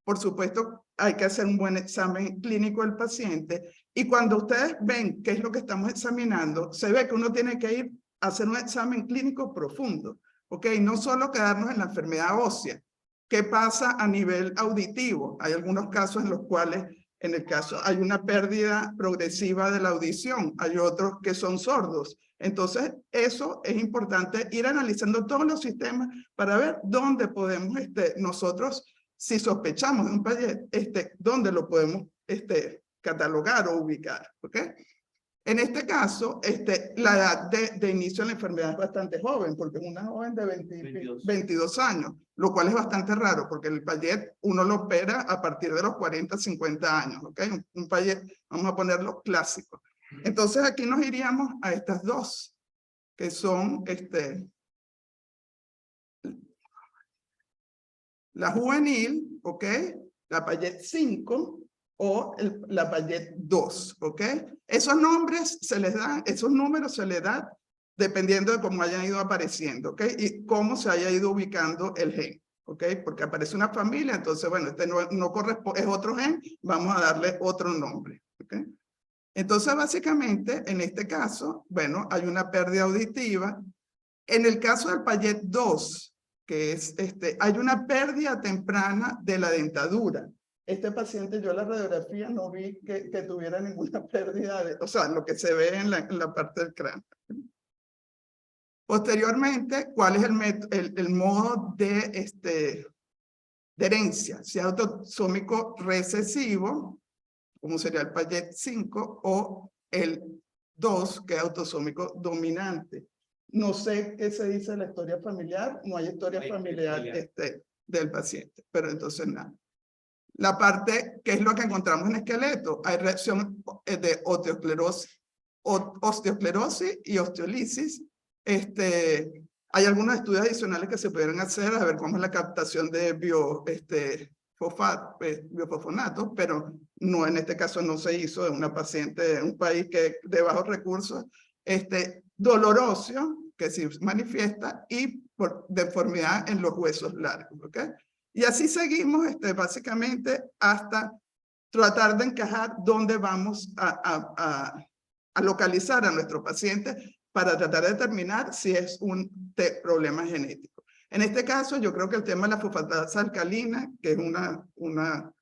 S8: por supuesto, hay que hacer un buen examen clínico del paciente y cuando ustedes ven qué es lo que estamos examinando, se ve que uno tiene que ir a hacer un examen clínico profundo, ¿ok? No solo quedarnos en la enfermedad ósea. ¿Qué pasa a nivel auditivo? Hay algunos casos en los cuales en el caso hay una pérdida progresiva de la audición, hay otros que son sordos. Entonces, eso es importante, ir analizando todos los sistemas para ver dónde podemos nosotros, si sospechamos de un Payet, dónde lo podemos catalogar o ubicar, ¿ok? En este caso, la edad de inicio de la enfermedad es bastante joven, porque es una joven de 22 años, lo cual es bastante raro, porque el Payet uno lo opera a partir de los 40, 50 años, ¿ok? Un Payet, vamos a ponerlo clásico. Entonces aquí nos iríamos a estas dos, que son la juvenil, ¿ok? La Payet 5 o la Payet 2, ¿ok? Esos nombres se les dan, esos números se les dan dependiendo de cómo hayan ido apareciendo, ¿ok? Y cómo se haya ido ubicando el gen, ¿ok? Porque aparece una familia, entonces, bueno, no corresponde, es otro gen, vamos a darle otro nombre, ¿ok? Entonces, básicamente, en este caso, bueno, hay una pérdida auditiva. En el caso del Payet 2, que es hay una pérdida temprana de la dentadura. Este paciente, yo en la radiografía no vi que tuviera ninguna pérdida, o sea, lo que se ve en la parte del cráneo. Posteriormente, ¿cuál es el modo de herencia? Si es autosómico recesivo, como sería el Payet 5, o el 2, que es autosómico dominante. No sé qué se dice de la historia familiar, no hay historia familiar del paciente, pero entonces nada. La parte, ¿qué es lo que encontramos en el esqueleto? Hay reacción de osteosclerosis y osteolisis. Hay algunos estudios adicionales que se pudieran hacer a ver cómo es la captación de biofosfonatos, pero no, en este caso no se hizo en una paciente de un país de bajos recursos. Dolor óseo, que se manifiesta, y por deformidad en los huesos largos, ¿ok? Y así seguimos básicamente hasta tratar de encajar dónde vamos a localizar a nuestro paciente para tratar de determinar si es un problema genético. En este caso, yo creo que el tema de la fosfatasa alcalina, que es un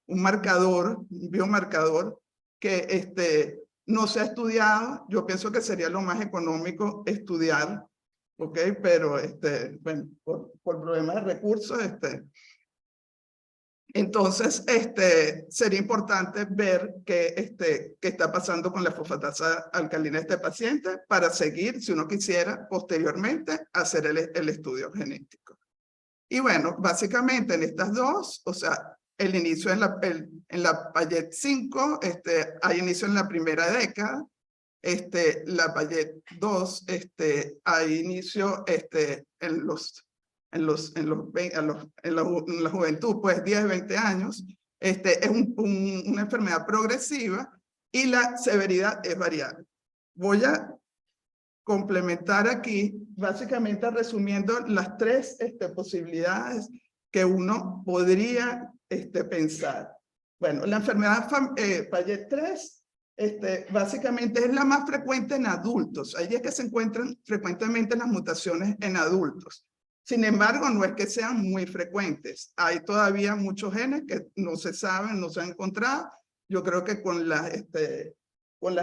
S8: marcador, un biomarcador que no se ha estudiado, yo pienso que sería lo más económico estudiar, ¿ok? Pero bueno, por problemas de recursos, entonces, sería importante ver qué está pasando con la fosfatasa alcalina de este paciente para seguir, si uno quisiera, posteriormente, hacer el estudio genético. Y bueno, básicamente en estas dos, o sea, el inicio en la Payet 5, hay inicio en la primera década, la Payet 2, hay inicio en la juventud, pues 10, 20 años. Es una enfermedad progresiva y la severidad es variable. Voy a complementar aquí, básicamente resumiendo las tres posibilidades que uno podría pensar. Bueno, la enfermedad Payet 3 básicamente es la más frecuente en adultos. Ahí es que se encuentran frecuentemente las mutaciones en adultos. Sin embargo, no es que sean muy frecuentes. Hay todavía muchos genes que no se saben, no se han encontrado. Yo creo que con las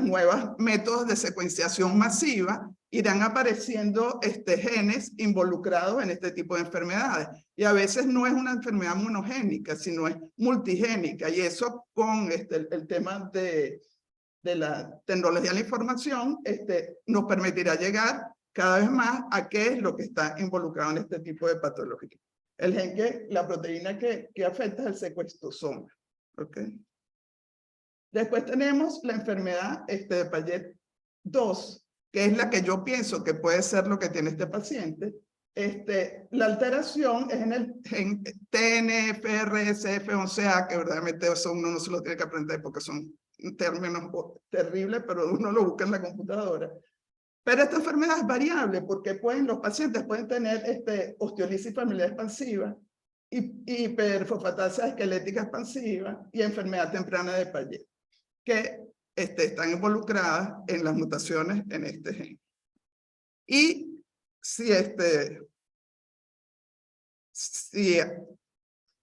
S8: nuevas métodos de secuenciación masiva irán apareciendo genes involucrados en este tipo de enfermedades. Y a veces no es una enfermedad monogénica, sino es multigénica. Y eso con el tema de la tecnología de la información nos permitirá llegar cada vez más a qué es lo que está involucrado en este tipo de patología. La proteína que afecta es el secuestrosoma. ¿Ok? Después tenemos la enfermedad de Payet 2, que es la que yo pienso que puede ser lo que tiene este paciente. La alteración es en el gen TNFRSF11A, que verdaderamente eso uno no se lo tiene que aprender porque son términos terribles, pero uno lo busca en la computadora. Pero esta enfermedad es variable porque los pacientes pueden tener osteolisis familiar expansiva, hiperfosfatasa esquelética expansiva y enfermedad temprana de Payet, que están involucradas en las mutaciones en este gen. Y si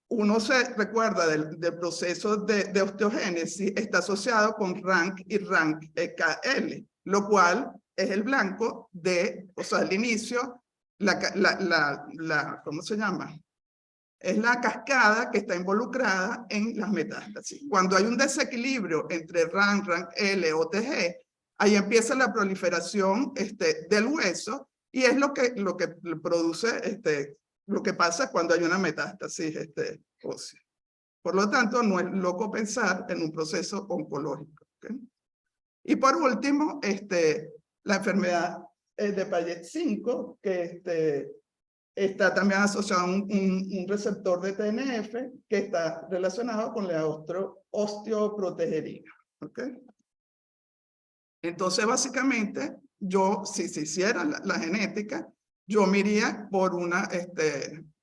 S8: uno se recuerda del proceso de osteogénesis, está asociado con RANK y RANK-KL, lo cual es el blanco o sea, el inicio, ¿cómo se llama? Es la cascada que está involucrada en las metástasis. Cuando hay un desequilibrio entre RANK, RANK-L o TG, ahí empieza la proliferación del hueso y es lo que produce lo que pasa cuando hay una metástasis ósea. Por lo tanto, no es loco pensar en un proceso oncológico. ¿Okay? Y por último, la enfermedad de Payet 5, que está también asociado a un receptor de TNF que está relacionado con la osteoprotegerina. ¿Okay? Entonces, básicamente, yo, si se hiciera la genética, yo me iría por una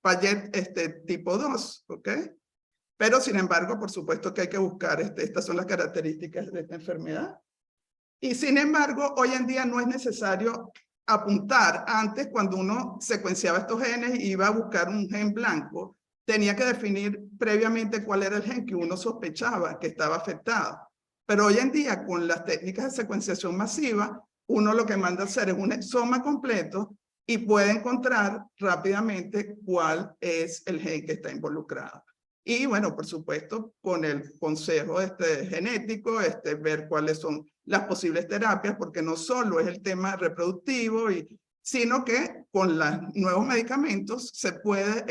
S8: Payet tipo 2, ¿ok? Pero, sin embargo, por supuesto que hay que buscar, estas son las características de esta enfermedad. Y, sin embargo, hoy en día no es necesario apuntar. Antes, cuando uno secuenciaba estos genes y iba a buscar un gen blanco, tenía que definir previamente cuál era el gen que uno sospechaba que estaba afectado. Pero hoy en día, con las técnicas de secuenciación masiva, uno lo que manda a hacer es un exoma completo y puede encontrar rápidamente cuál es el gen que está involucrado. Y bueno, por supuesto, con el consejo genético, ver cuáles son las posibles terapias, porque no solo es el tema reproductivo, sino que con los nuevos medicamentos se puede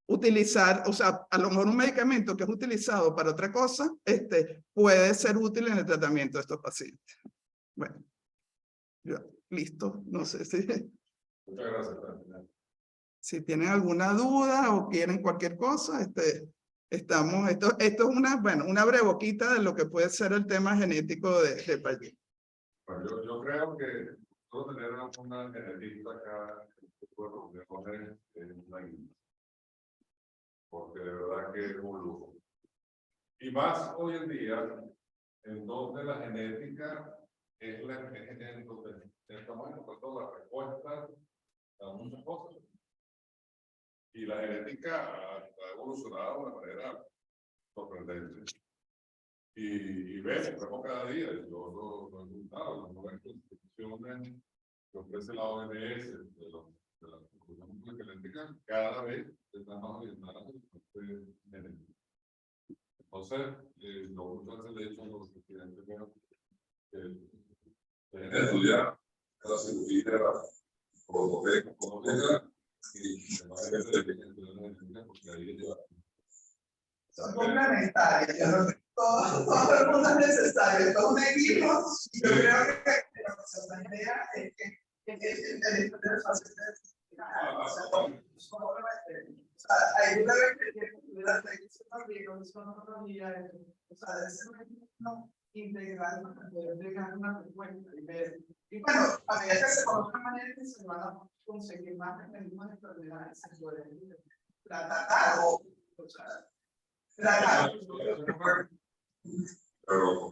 S8: utilizar, o sea, a lo mejor un medicamento que es utilizado para otra cosa, puede ser útil en el tratamiento de estos pacientes. Bueno, ya, listo, no sé si...
S1: Muchas gracias.
S8: Si tienen alguna duda o quieren cualquier cosa, esto es una breboquita de lo que puede ser el tema genético de Payet.
S1: Bueno, yo creo que nosotros tener una genetista acá en este pueblo de reuniones es una guía, porque de verdad que es un lujo. Y más hoy en día, en donde la genética es en donde estamos encontrando las respuestas a muchas cosas. Y la genética ha evolucionado de una manera sorprendente. Y vemos cada día, yo lo he contado, las nuevas instituciones que ofrece la OMS, de la institución genética, cada vez están más orientadas a la genética. Entonces, yo muchas veces le he dicho a los estudiantes que estudiar la cirugía, como tenga, y además de porque ahí lleva.
S8: Son complementarias. todo el mundo es necesario, todo un equipo, y yo creo que la idea es que el paciente hay una vez que la técnica también con su autonomía, o sea, es un integral para poder llegar una frecuencia y ver. Y bueno, a medida que se conozcan maneras, se van a conseguir más mecanismos de enfermedades, se pueden tratar o sea, tratar.
S1: Pero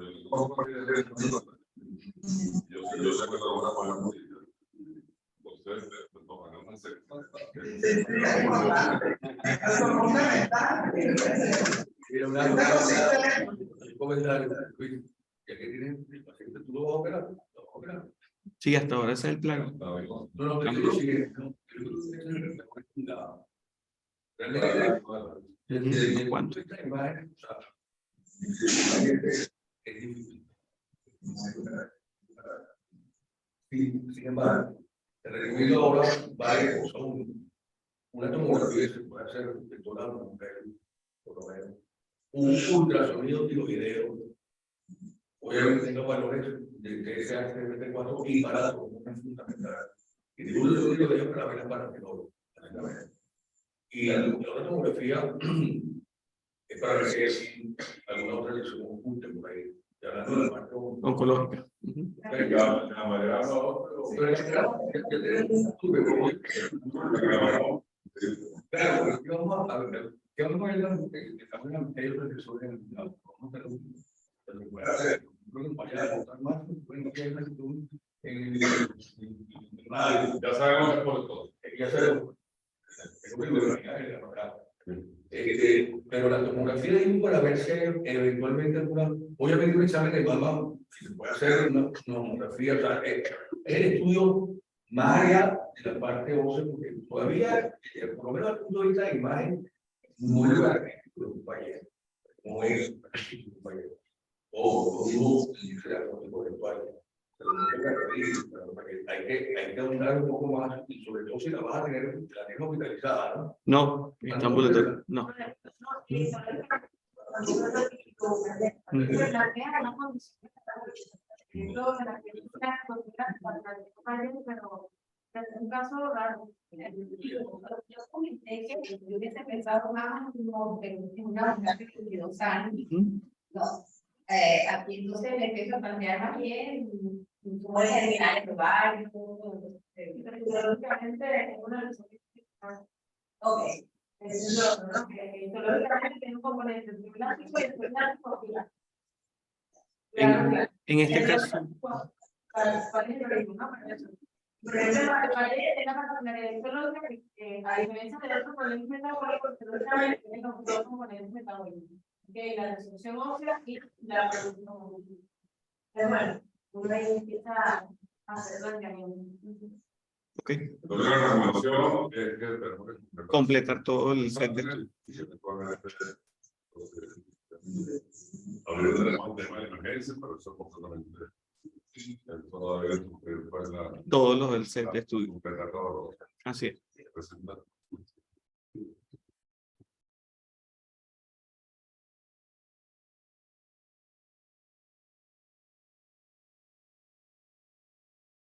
S1: yo sé que trabajamos en la política. Ustedes no hagan una secta.
S4: Un comentario, ya que tienen el paciente, tú lo vas a operar, lo vas a operar.
S2: Sí, hasta ahora ese es el plan.
S4: No, pero yo sigue, realmente,
S2: ¿Cuánto?
S4: esta imagen, o sea, es difícil. Sin embargo, te recomiendo ahora varias cosas. Una tomografía se puede hacer de toda la mujer, por lo menos. Un ultrasonido tiroideo, obviamente tenga valores de TSH-34 y para la hormona fundamental. Y de un ultrasonido tiroideo para ver la paramenol. Y la otra tomografía es para ver si hay alguna otra lesión oculta por ahí. Ya hablando de la parte
S2: Oncológica.
S4: Claro, vamos a ver, ¿qué vamos a ver? Estamos en la materia de profesores en el lado. Vamos a hacer lo que pueda hacer. Creo que vaya a aportar más, bueno, que hay una actitud en radio.
S1: Ya sabemos que por todo.
S4: Ya sabemos. Pero la tomografía es para ver si eventualmente alguna, obviamente un examen de mama, si se puede hacer una tomografía, o sea, es el estudio más allá de la parte ósea, porque todavía, por lo menos al punto de vista de imagen, no es la que compañero, no es un compañero, o no será eventual. Hay que aumentar un poco más, y sobre todo si la vas a tener hospitalizada, ¿no?
S2: No, está ambulatorio. No.
S10: Es un caso raro. Yo comenté que yo hubiese pensado más en una mujer de 22 años. No. Aquí entonces le empiezo a plantear más bien cómo es terminar el lugar. Lógicamente es una lesión. Ok. Lógicamente tiene un componente psicológico y psicológico.
S2: En este caso.
S10: ¿Cuál es el problema? Pero es la particularidad psicológica que a diferencia de otros problemas metabólicos, tiene los dos componentes metabólicos. Que la destrucción ósea y la producción. Pero bueno, uno ahí empieza a hacer planteamiento.
S2: Ok.
S1: Entonces, la recomendación es que
S2: Completar todo el set de estudios.
S1: Ahorita tenemos un tema de emergencia, pero eso es completamente.
S2: Todos los del set de estudios. Así es.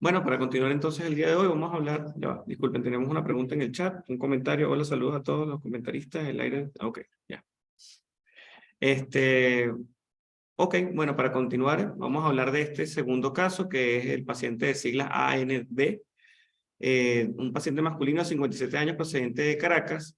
S2: Bueno, para continuar entonces el día de hoy vamos a hablar, disculpen, tenemos una pregunta en el chat, un comentario. Hola, saludos a todos los comentaristas, el aire, ok, ya. Ok, bueno, para continuar vamos a hablar de este segundo caso que es el paciente de siglas ANB, un paciente masculino de 57 años procedente de Caracas,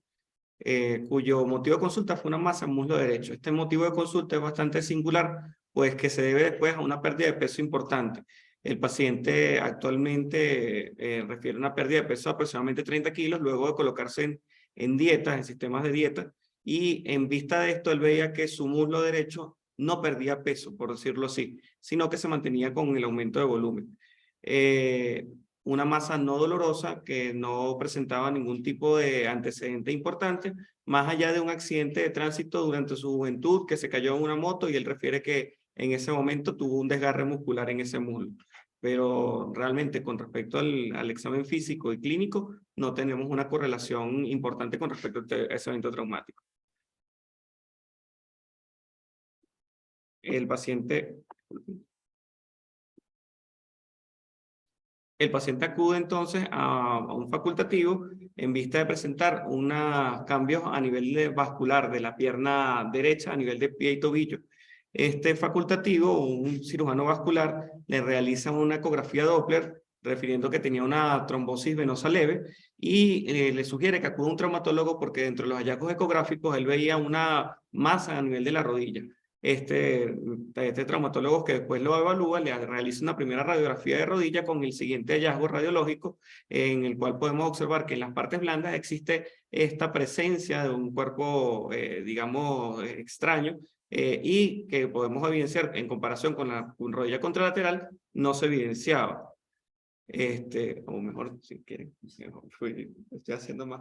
S2: cuyo motivo de consulta fue una masa en muslo derecho. Este motivo de consulta es bastante singular, pues que se debe después a una pérdida de peso importante. El paciente actualmente refiere a una pérdida de peso de aproximadamente 30 kilos luego de colocarse en dietas, en sistemas de dieta, y en vista de esto él veía que su muslo derecho no perdía peso, por decirlo así, sino que se mantenía con el aumento de volumen. Una masa no dolorosa que no presentaba ningún tipo de antecedente importante, más allá de un accidente de tránsito durante su juventud, que se cayó en una moto y él refiere que en ese momento tuvo un desgarre muscular en ese muslo. Pero realmente con respecto al examen físico y clínico, no tenemos una correlación importante con respecto a ese evento traumático. el paciente acude entonces a un facultativo en vista de presentar unos cambios a nivel vascular de la pierna derecha, a nivel de pie y tobillo. Este facultativo, un cirujano vascular, le realiza una ecografía Doppler refiriendo que tenía una trombosis venosa leve y le sugiere que acude a un traumatólogo porque dentro de los hallazgos ecográficos él veía una masa a nivel de la rodilla. Este traumatólogo que después lo evalúa, le realiza una primera radiografía de rodilla con el siguiente hallazgo radiológico, en el cual podemos observar que en las partes blandas existe esta presencia de un cuerpo, digamos, extraño, y que podemos evidenciar en comparación con la rodilla contralateral, no se evidenciaba. O mejor, si quieren, estoy haciendo más.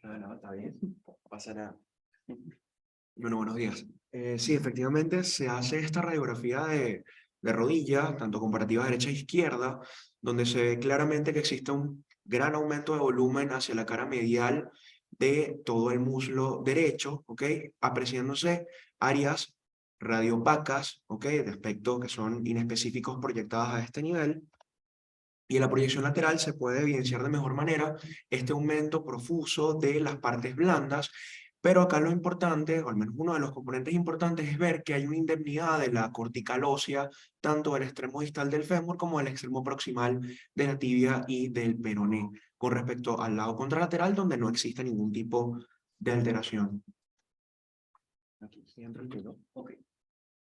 S3: No, está bien, no pasa nada. Bueno, buenos días. Sí, efectivamente se hace esta radiografía de rodilla, tanto comparativa derecha e izquierda, donde se ve claramente que existe un gran aumento de volumen hacia la cara medial de todo el muslo derecho, ¿ok? Apreciándose áreas radiopacas, ¿ok? De aspecto que son inespecíficos proyectadas a este nivel. Y en la proyección lateral se puede evidenciar de mejor manera este aumento profuso de las partes blandas, pero acá lo importante, o al menos uno de los componentes importantes, es ver que hay una indemnidad de la cortical ósea, tanto del extremo distal del fémur como del extremo proximal de la tibia y del peroné, con respecto al lado contralateral, donde no existe ningún tipo de alteración. Aquí entra el pelo. Ok.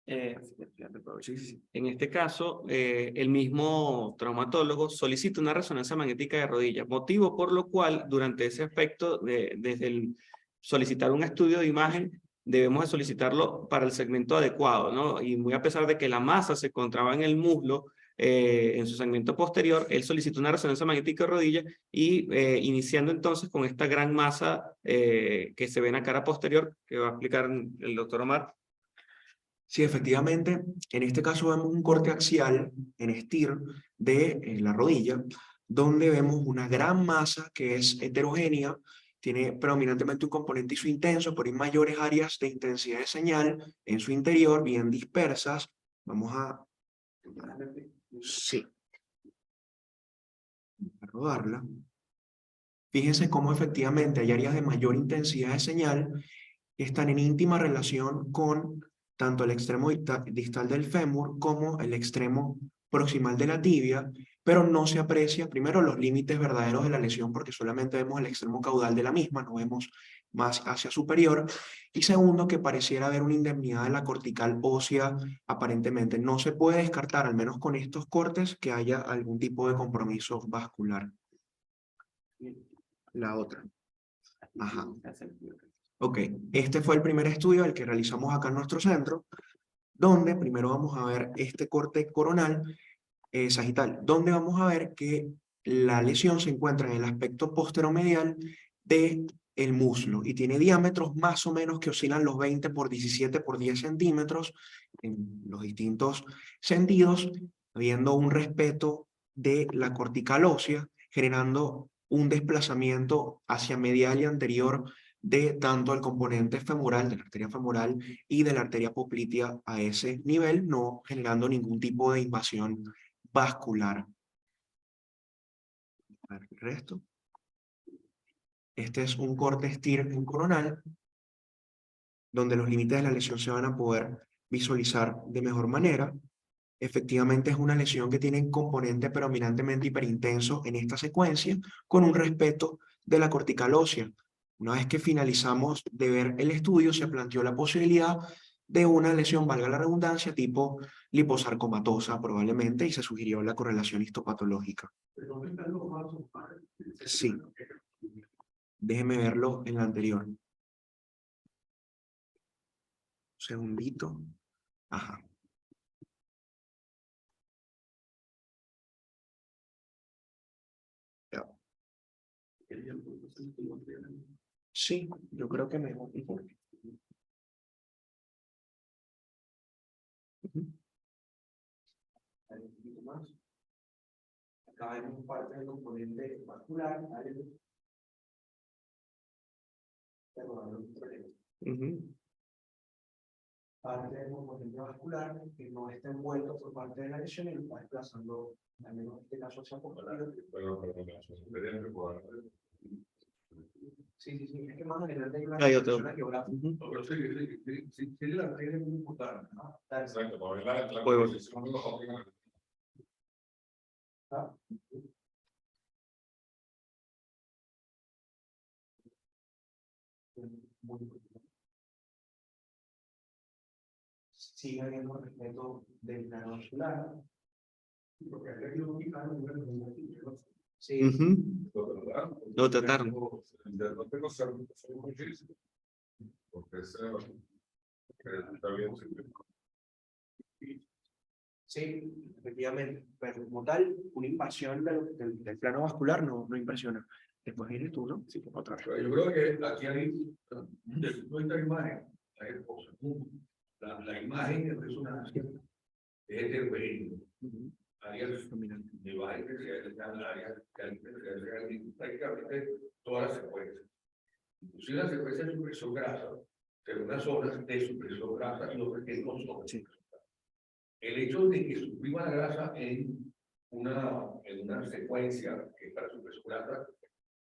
S2: En este caso, el mismo traumatólogo solicita una resonancia magnética de rodilla, motivo por lo cual durante ese aspecto, desde el solicitar un estudio de imagen, debemos de solicitarlo para el segmento adecuado, ¿no? Y muy a pesar de que la masa se encontraba en el muslo, en su segmento posterior, él solicitó una resonancia magnética de rodilla y iniciando entonces con esta gran masa que se ve en la cara posterior, que va a explicar el doctor Omar.
S3: Sí, efectivamente, en este caso vemos un corte axial en STIR de la rodilla, donde vemos una gran masa que es heterogénea, tiene predominantemente un componente isointenso, pero hay mayores áreas de intensidad de señal en su interior, bien dispersas. Vamos a... Sí. A rodarla. Fíjense cómo efectivamente hay áreas de mayor intensidad de señal que están en íntima relación con tanto el extremo distal del fémur como el extremo proximal de la tibia, pero no se aprecia primero los límites verdaderos de la lesión porque solamente vemos el extremo caudal de la misma, no vemos más hacia superior, y segundo que pareciera haber una indemnidad de la cortical ósea aparentemente. No se puede descartar, al menos con estos cortes, que haya algún tipo de compromiso vascular. La otra. Ajá. Ok, este fue el primer estudio, el que realizamos acá en nuestro centro, donde primero vamos a ver este corte coronal sagital, donde vamos a ver que la lesión se encuentra en el aspecto posteromedial del muslo y tiene diámetros más o menos que oscilan los 20 por 17 por 10 centímetros en los distintos sentidos, habiendo un respeto de la cortical ósea, generando un desplazamiento hacia medial y anterior de tanto el componente femoral, de la arteria femoral y de la arteria poplitea a ese nivel, no generando ningún tipo de invasión vascular. A ver, el resto. Este es un corte STIR en coronal, donde los límites de la lesión se van a poder visualizar de mejor manera. Efectivamente es una lesión que tiene un componente predominantemente hiperintenso en esta secuencia, con un respeto de la cortical ósea. Una vez que finalizamos de ver el estudio, se planteó la posibilidad de una lesión, valga la redundancia, tipo liposarcomatosa probablemente, y se sugirió la correlación histopatológica. Sí. Déjeme verlo en la anterior. Un segundito. Ajá. Sí, yo creo que mejor. Un poquito más. Acá vemos parte del componente vascular. parte del componente vascular que no está envuelto por parte de la lesión y lo está desplazando, al menos en este caso, hacia posterior. Sí, es que más adelante hay una
S2: Hay otro.
S3: zona geográfica.
S4: No, pero sí, la arteria es muy importante, ¿no?
S1: Exacto, para ver la
S2: Juego.
S1: posición de los órganos.
S3: Sigue habiendo respeto del plano vascular.
S9: Porque hay que ubicar un
S3: Sí,
S2: Lo trataron.
S1: No tengo certificación muchísimo. Porque está bien.
S3: sí, efectivamente, pero como tal, una invasión del plano vascular no impresiona. Después viene tú, ¿no? Sí, por otra vez.
S4: Pero yo creo que aquí hay, desde el punto de vista imagen, hay cosas. La imagen de resonancia es heterogénea. Áreas de baja intensidad, áreas de alta intensidad, prácticamente todas las secuencias. Inclusive la secuencia de supresión grasa, según las zonas de supresión grasa y otras que no son. El hecho de que suprima la grasa en una secuencia que es para supresión grasa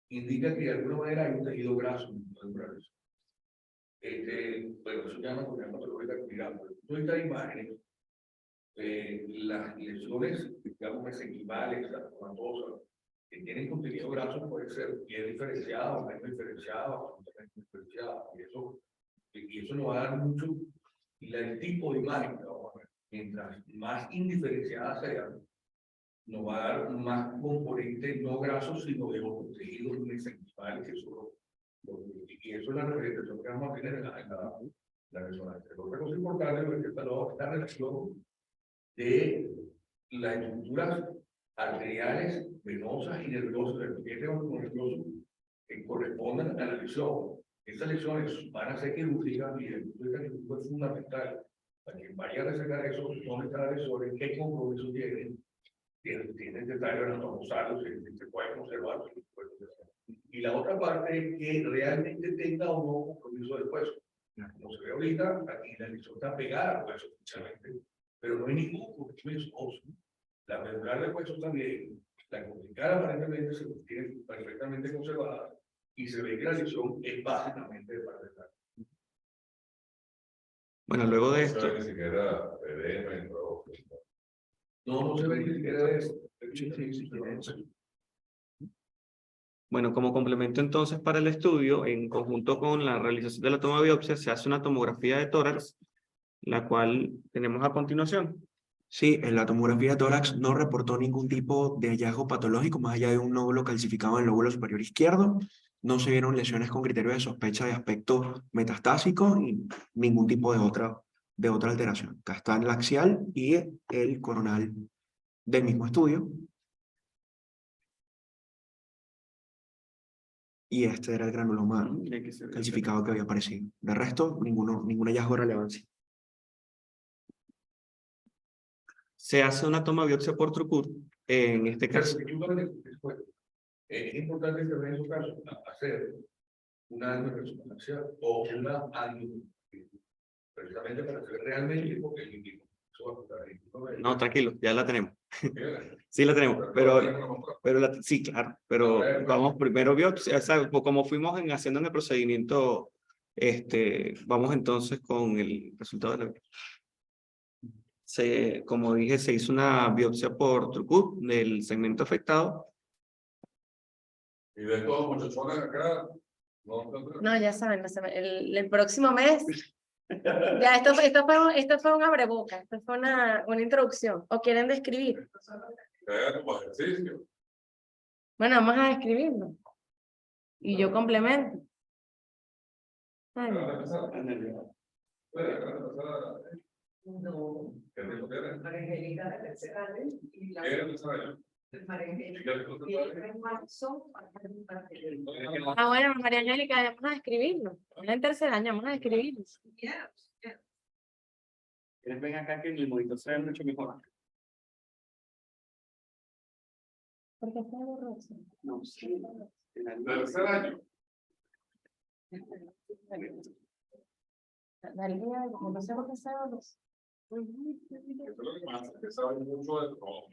S4: indica que de alguna manera hay un tejido graso dentro de eso. Bueno, eso llama con la patología actividad. Pero tú estas imágenes, las lesiones, digamos, mesenquimales, las tomatosas, que tienen contenido graso, puede ser bien diferenciado, menos diferenciado, absolutamente diferenciado. Y eso nos va a dar mucho. Y el tipo de imagen, ¿no? Mientras más indiferenciada sea, nos va a dar más componentes no grasos, sino de los tejidos mesenquimales, que son y eso es la representación que vamos a tener en la resonancia. Otra cosa importante es que está la relación de las estructuras arteriales, venosas y nerviosas del paciente nervioso que correspondan a la lesión. Estas lesiones van a ser quirúrgicas y el punto de vista es fundamental. Para que vaya a resecar eso, dónde están las lesiones, qué compromiso tienen detalles anatomosales, se pueden observar. Y la otra parte es que realmente tenga o no compromiso del hueso. Como se ve ahorita, aquí la lesión está pegada al hueso, oficialmente, pero no hay ningún compromiso óseo. La medular del hueso también, la cortical aparentemente se tiene perfectamente conservada y se ve que la lesión es básicamente de parte de la.
S2: Bueno, luego de
S1: No
S2: esto,
S1: se ve ni siquiera edema en los
S4: No se ve ni siquiera de eso.
S2: bueno, como complemento entonces para el estudio, en conjunto con la realización de la toma de biopsia, se hace una tomografía de tórax, la cual tenemos a continuación.
S3: Sí, en la tomografía de tórax no reportó ningún tipo de hallazgo patológico más allá de un nódulo calcificado en el lóbulo superior izquierdo. No se vieron lesiones con criterio de sospecha de aspecto metastásico y ningún tipo de otra alteración. Acá está el axial y el coronal del mismo estudio. Y este era el granuloma calcificado que había aparecido. De resto, ningún hallazgo de relevancia.
S2: Se hace una toma de biopsia por Trucur, en este caso.
S4: Es importante que en su caso hacer una angioresonancia o una angiografía, precisamente para saber realmente porque el equipo.
S2: No, tranquilo, ya la tenemos. Sí la tenemos, pero sí, claro, pero vamos primero biopsia, o sea, como fuimos haciendo en el procedimiento, vamos entonces con el resultado de la biopsia. Como dije, se hizo una biopsia por Trucur del segmento afectado.
S1: Y de todos los muchachones acá,
S6: No, ya saben, el próximo mes. Ya, esto fue un abreboca, esto fue una introducción. ¿O quieren describir?
S1: que hagan como ejercicio.
S6: Bueno, vamos a describirlo. Y yo complemento. Ay,
S10: No, María Angélica de tercer año y la María Angélica en marzo.
S6: bueno, María Angélica, vamos a describirlo. En tercer año, vamos a describirlo.
S2: Ven acá que el monitor se ve mucho mejor.
S6: ¿Por qué está borroso?
S2: No, sí.
S1: Tercer año.
S6: Daría, no sé lo que sea.
S1: Eso es lo que pasa, que saben mucho de todo.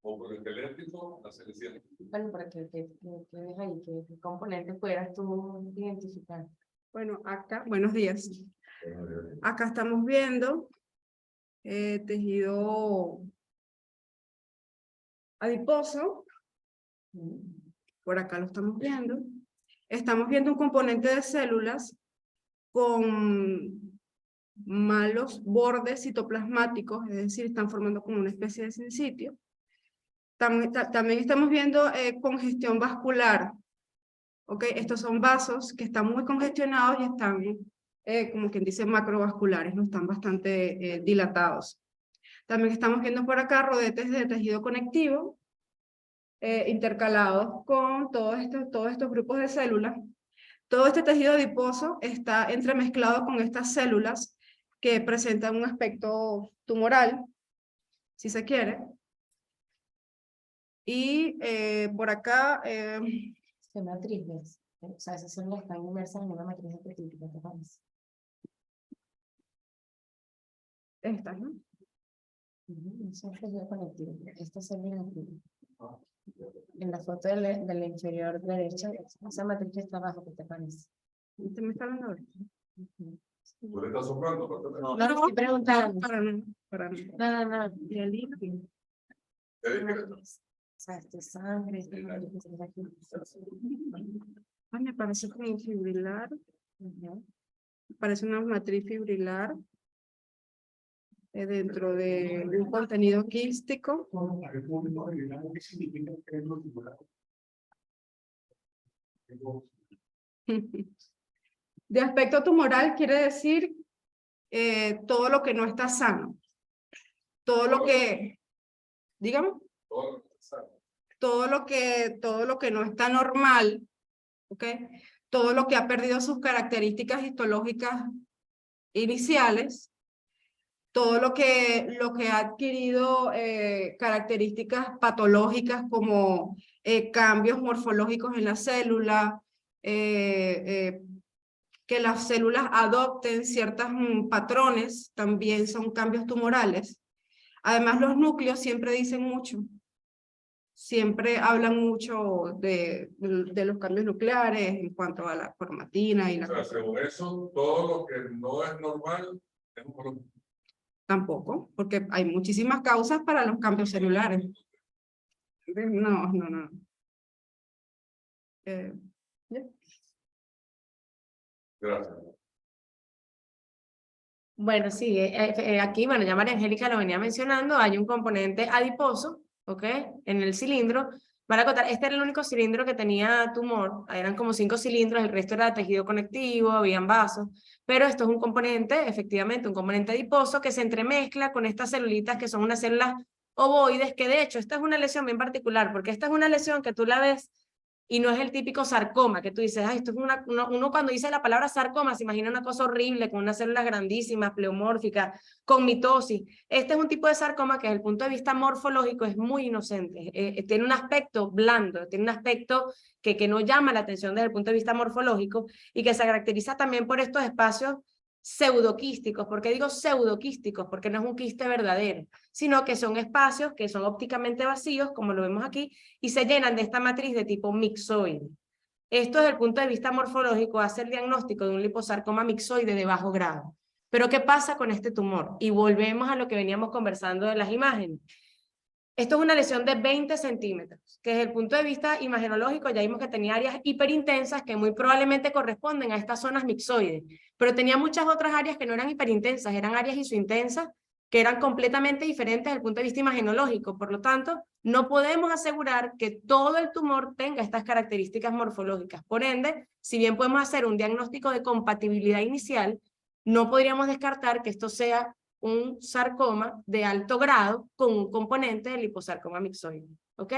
S1: O con el eléctrico, la selección.
S6: Bueno, para que ves ahí, qué componente puedas tú identificar.
S11: Bueno, acá, buenos días. Acá estamos viendo tejido adiposo. Por acá lo estamos viendo. Estamos viendo un componente de células con malos bordes citoplasmáticos, es decir, están formando como una especie de sinsitio. También estamos viendo congestión vascular. Okay, estos son vasos que están muy congestionados y están, como quien dice, macrovasculares, no están bastante dilatados. También estamos viendo por acá rodetes de tejido conectivo, intercalados con todos estos grupos de células. Todo este tejido adiposo está entremezclado con estas células que presentan un aspecto tumoral, si se quiere. Y por acá...
S6: ¿Qué matriz ves? O sea, esas células están inmersas en una matriz específica, ¿te parece?
S11: Estas, ¿no?
S6: Eso es tejido conectivo. Esta célula aquí. En la foto del inferior derecha, esa matriz que está abajo, ¿qué te parece?
S11: ¿Usted me está hablando ahora?
S1: ¿Tú le estás soplando?
S6: No, estoy preguntando.
S11: Para nada.
S6: Nada.
S11: Y el limpio.
S6: O sea, esto es sangre, esto es aquí.
S11: Me parece como fibrilar. Parece una matriz fibrilar dentro de un contenido quístico.
S9: ¿Qué significa que es lo tubular?
S11: De aspecto tumoral quiere decir todo lo que no está sano. Todo lo que, dígame, todo lo que no está normal, ¿ok? Todo lo que ha perdido sus características histológicas iniciales, todo lo que ha adquirido características patológicas como cambios morfológicos en la célula, que las células adopten ciertos patrones, también son cambios tumorales. Además, los núcleos siempre dicen mucho. Siempre hablan mucho de los cambios nucleares en cuanto a la cromatina y la...
S1: O sea, según eso, todo lo que no es normal es oncológico.
S11: Tampoco, porque hay muchísimas causas para los cambios celulares. No. ¿Ya?
S1: Gracias.
S6: Bueno, sí, aquí, bueno, ya María Angélica lo venía mencionando, hay un componente adiposo, ¿ok? En el cilindro. Van a contar, este era el único cilindro que tenía tumor, eran como 5 cilindros, el resto era tejido conectivo, habían vasos, pero esto es un componente, efectivamente, un componente adiposo que se entremezcla con estas celulitas que son unas células ovoides, que de hecho esta es una lesión bien particular, porque esta es una lesión que tú la ves y no es el típico sarcoma, que tú dices, ay, esto es uno cuando dice la palabra sarcoma se imagina una cosa horrible, con unas células grandísimas, pleomórficas, con mitosis. Este es un tipo de sarcoma que desde el punto de vista morfológico es muy inocente, tiene un aspecto blando, tiene un aspecto que no llama la atención desde el punto de vista morfológico y que se caracteriza también por estos espacios pseudoquísticos. ¿Por qué digo pseudoquísticos? Porque no es un quiste verdadero, sino que son espacios que son ópticamente vacíos, como lo vemos aquí, y se llenan de esta matriz de tipo mixoide. Esto desde el punto de vista morfológico hace el diagnóstico de un liposarcoma mixoide de bajo grado. Pero ¿qué pasa con este tumor? Y volvemos a lo que veníamos conversando de las imágenes. Esto es una lesión de 20 centímetros, que desde el punto de vista imagenológico ya vimos que tenía áreas hiperintensas que muy probablemente corresponden a estas zonas mixoides, pero tenía muchas otras áreas que no eran hiperintensas, eran áreas isointensas que eran completamente diferentes desde el punto de vista imagenológico. Por lo tanto, no podemos asegurar que todo el tumor tenga estas características morfológicas. Por ende, si bien podemos hacer un diagnóstico de compatibilidad inicial, no podríamos descartar que esto sea un sarcoma de alto grado con un componente del liposarcoma mixoide, ¿ok?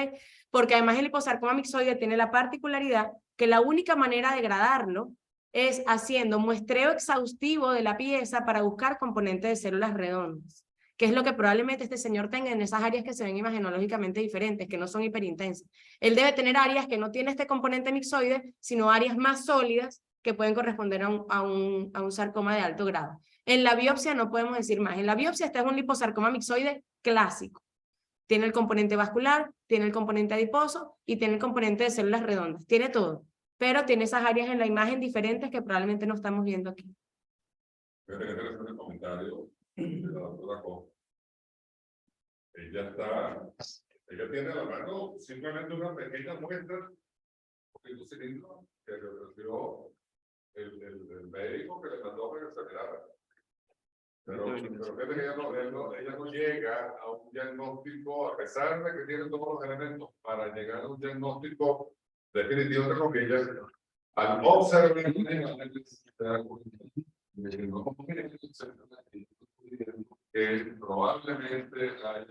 S6: Porque además el liposarcoma mixoide tiene la particularidad que la única manera de degradarlo es haciendo muestreo exhaustivo de la pieza para buscar componentes de células redondas, qué es lo que probablemente este señor tenga en esas áreas que se ven imagenológicamente diferentes, que no son hiperintensas. Él debe tener áreas que no tiene este componente mixoide, sino áreas más sólidas que pueden corresponder a un sarcoma de alto grado. En la biopsia no podemos decir más. En la biopsia este es un liposarcoma mixoide clásico. Tiene el componente vascular, tiene el componente adiposo y tiene el componente de células redondas. Tiene todo, pero tiene esas áreas en la imagen diferentes que probablemente no estamos viendo aquí.
S1: Fíjate que interesante el comentario de la doctora Co. Ella tiene a la mano simplemente una pequeña muestra, un poquito cilindro, que le ofreció el médico que le mandó para que se mirara. Pero fíjate que ella no llega a un diagnóstico, a pesar de que tiene todos los elementos para llegar a un diagnóstico definitivo de comillas, al observar que probablemente haya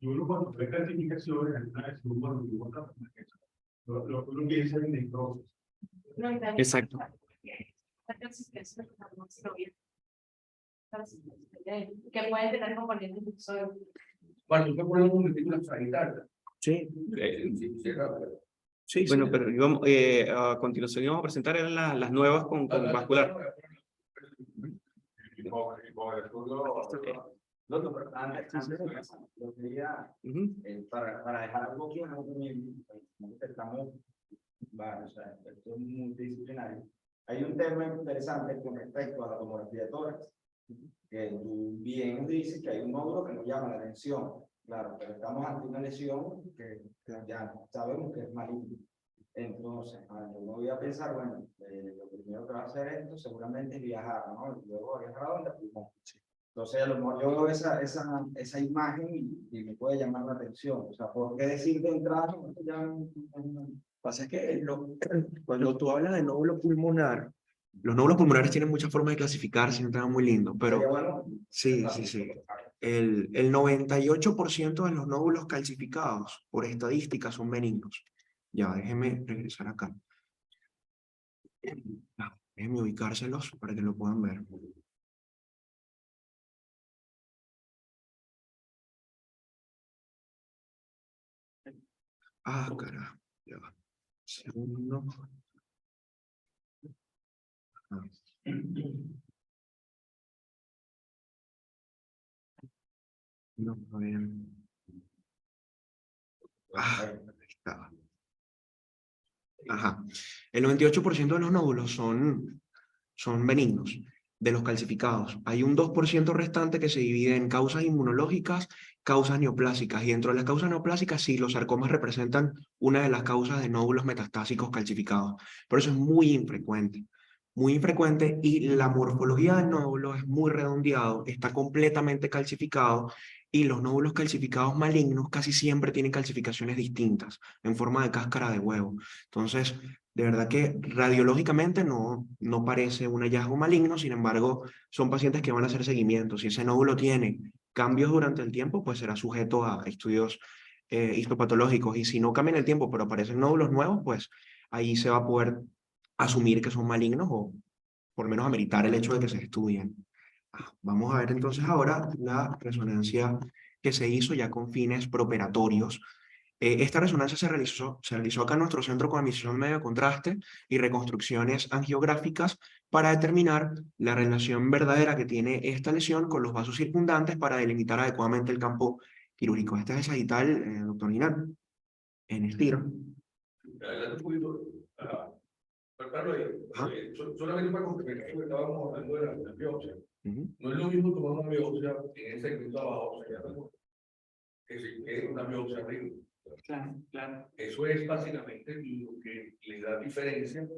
S9: y uno cuando ve clasificaciones, lo piensa en necrosis.
S2: Exacto.
S6: Que pueden tener componentes mixoides.
S4: Cuando usted pone un retículo sanitario.
S2: Sí.
S4: Sí,
S2: Bueno, pero íbamos, a continuación íbamos a presentar eran las nuevas con vascular.
S3: No, pero antes lo quería, para dejar algo claro, estamos, o sea, esto es multidisciplinario. Hay un tema interesante con respecto a la tomografía de tórax, que tú bien dices que hay un nódulo que nos llama la atención, claro, pero estamos ante una lesión que ya sabemos que es maligna. Entonces, yo voy a pensar, bueno, lo primero que va a hacer esto seguramente es viajar, ¿no? Y luego viajar a donde pulmón. Entonces, a lo mejor yo veo esa imagen y me puede llamar la atención. O sea, ¿por qué decir de entrada?
S12: Pasa es que cuando tú hablas de nódulo pulmonar, los nódulos pulmonares tienen muchas formas de clasificarse, un tema muy lindo, pero
S3: Bueno,
S12: sí. El 98% de los nódulos calcificados, por estadística, son benignos. Ya, déjenme regresar acá. Déjenme ubicárselos para que lo puedan ver. Carajo, ya va. Segundo. No, bien. Ahí estaba. Ajá. El 98% de los nódulos son benignos, de los calcificados. Hay un 2% restante que se divide en causas inmunológicas, causas neoplásicas. Y dentro de las causas neoplásicas, sí, los sarcomas representan una de las causas de nódulos metastásicos calcificados. Por eso es muy infrecuente. Muy infrecuente, y la morfología del nódulo es muy redondeado, está completamente calcificado, y los nódulos calcificados malignos casi siempre tienen calcificaciones distintas, en forma de cáscara de huevo. Entonces, de verdad que radiológicamente no parece un hallazgo maligno, sin embargo, son pacientes que van a hacer seguimiento. Si ese nódulo tiene cambios durante el tiempo, pues será sujeto a estudios histopatológicos, y si no cambia en el tiempo, pero aparecen nódulos nuevos, pues ahí se va a poder asumir que son malignos, o por lo menos ameritar el hecho de que se estudien. Vamos a ver entonces ahora la resonancia que se hizo ya con fines preoperatorios. Esta resonancia se realizó acá en nuestro centro con admisión medio de contraste y reconstrucciones angiográficas para determinar la relación verdadera que tiene esta lesión con los vasos circundantes para delimitar adecuadamente el campo quirúrgico. Este es el sagital, doctor Guinal, en el tiro.
S4: Solamente para complementar lo que estábamos hablando de la biopsia. No es lo mismo tomar una biopsia en ese segmento abajo, que si es una biopsia arriba.
S3: Claro.
S4: Eso es básicamente lo que le da diferencia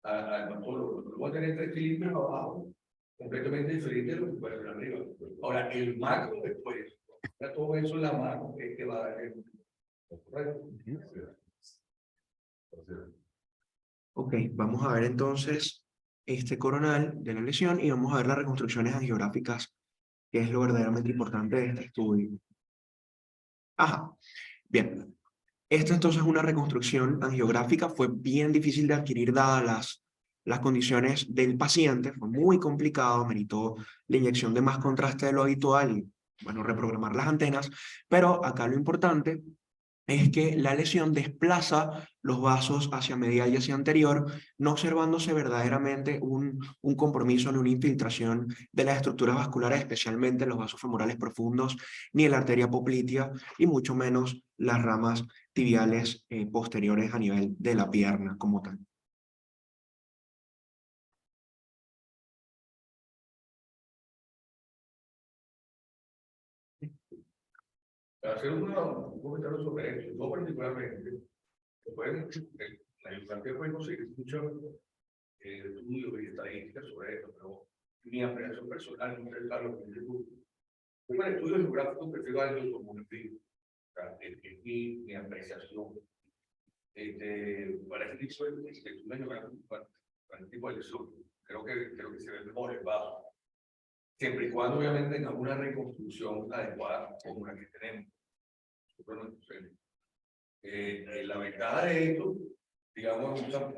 S4: al patólogo. Luego va a tener 3 cilindros abajo, completamente diferente de lo que puede ser arriba. Ahora, el macro después, todo eso en la mano es que va a dar el correcto.
S12: Ok, vamos a ver entonces coronal de la lesión y vamos a ver las reconstrucciones angiográficas, que es lo verdaderamente importante de este estudio. Ajá, bien. Esta entonces es una reconstrucción angiográfica, fue bien difícil de adquirir dadas las condiciones del paciente, fue muy complicado, meritó la inyección de más contraste de lo habitual y, bueno, reprogramar las antenas, pero acá lo importante es que la lesión desplaza los vasos hacia medial y hacia anterior, no observándose verdaderamente un compromiso ni una infiltración de las estructuras vasculares, especialmente los vasos femorales profundos, ni la arteria poplitea, y mucho menos las ramas tibiales posteriores a nivel de la pierna como tal.
S4: Hacer un comentario sobre eso, yo particularmente, la infancia puede conseguir muchos estudios y estadísticas sobre esto, pero mi apreciación personal, no sé, Carlos, yo para estudios geográficos prefiero algo como un frío, o sea, es mi apreciación. Para este tipo de estudios geográficos, para este tipo de lesión, creo que se ve mejor el vaso, siempre y cuando obviamente tengamos una reconstrucción adecuada como la que tenemos. La ventaja de esto, digamos, usar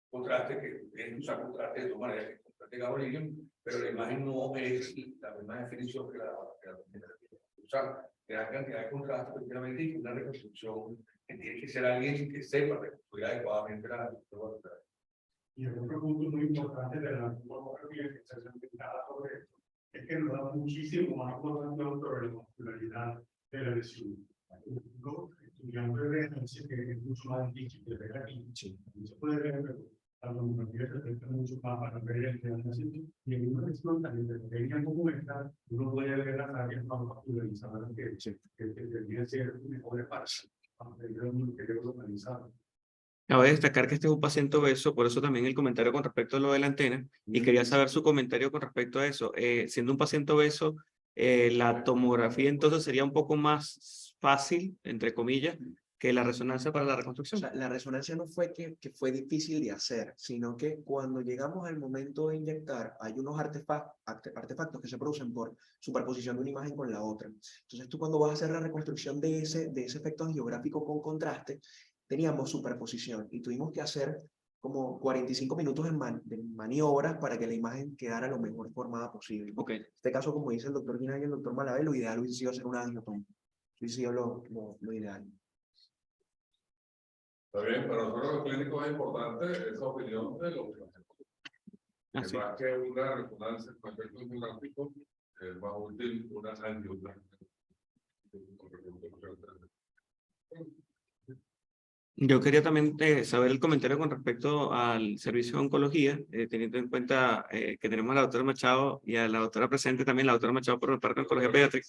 S4: contraste, que es usar contraste de todas maneras, contraste gabolillo, pero la imagen no es la misma definición que la usar gran cantidad de contraste, prácticamente, y una reconstrucción que tiene que ser alguien que sepa reconstruir adecuadamente la.
S9: Y el otro punto muy importante de la tomografía que se ha sentado sobre esto es que nos da muchísimo más información sobre la muscularidad de la lesión. Estudiando de referencia que es mucho más difícil de ver aquí. No se puede ver, pero la tomografía se presta mucho más para ver el diagnóstico. Y en una lesión también de pequeña como esta, uno puede ver las áreas más vascularizadas que deberían ser mejores para el cerebro localizado.
S2: Cabe destacar que este es un paciente obeso, por eso también el comentario con respecto a lo de la antena, y quería saber su comentario con respecto a eso. Siendo un paciente obeso, la tomografía entonces sería un poco más fácil, entre comillas, que la resonancia para la reconstrucción.
S12: O sea, la resonancia no fue que fue difícil de hacer, sino que cuando llegamos al momento de inyectar, hay unos artefactos que se producen por superposición de una imagen con la otra. Entonces tú cuando vas a hacer la reconstrucción de ese efecto angiográfico con contraste, teníamos superposición y tuvimos que hacer como 45 minutos de maniobras para que la imagen quedara lo mejor formada posible.
S2: Okay.
S12: En este caso, como dice el doctor Guinay y el doctor Malavé, lo ideal hubiese sido hacer una angiotomía. Hubiese sido lo ideal.
S1: Está bien, para nosotros los clínicos es importante esa opinión de los
S2: Así.
S1: más que una resonancia con efectos geográficos, es más útil una angiografía.
S2: Yo quería también saber el comentario con respecto al servicio de oncología, teniendo en cuenta que tenemos a la doctora Machado y a la doctora presente también, la doctora Machado por parte de oncología pediátrica.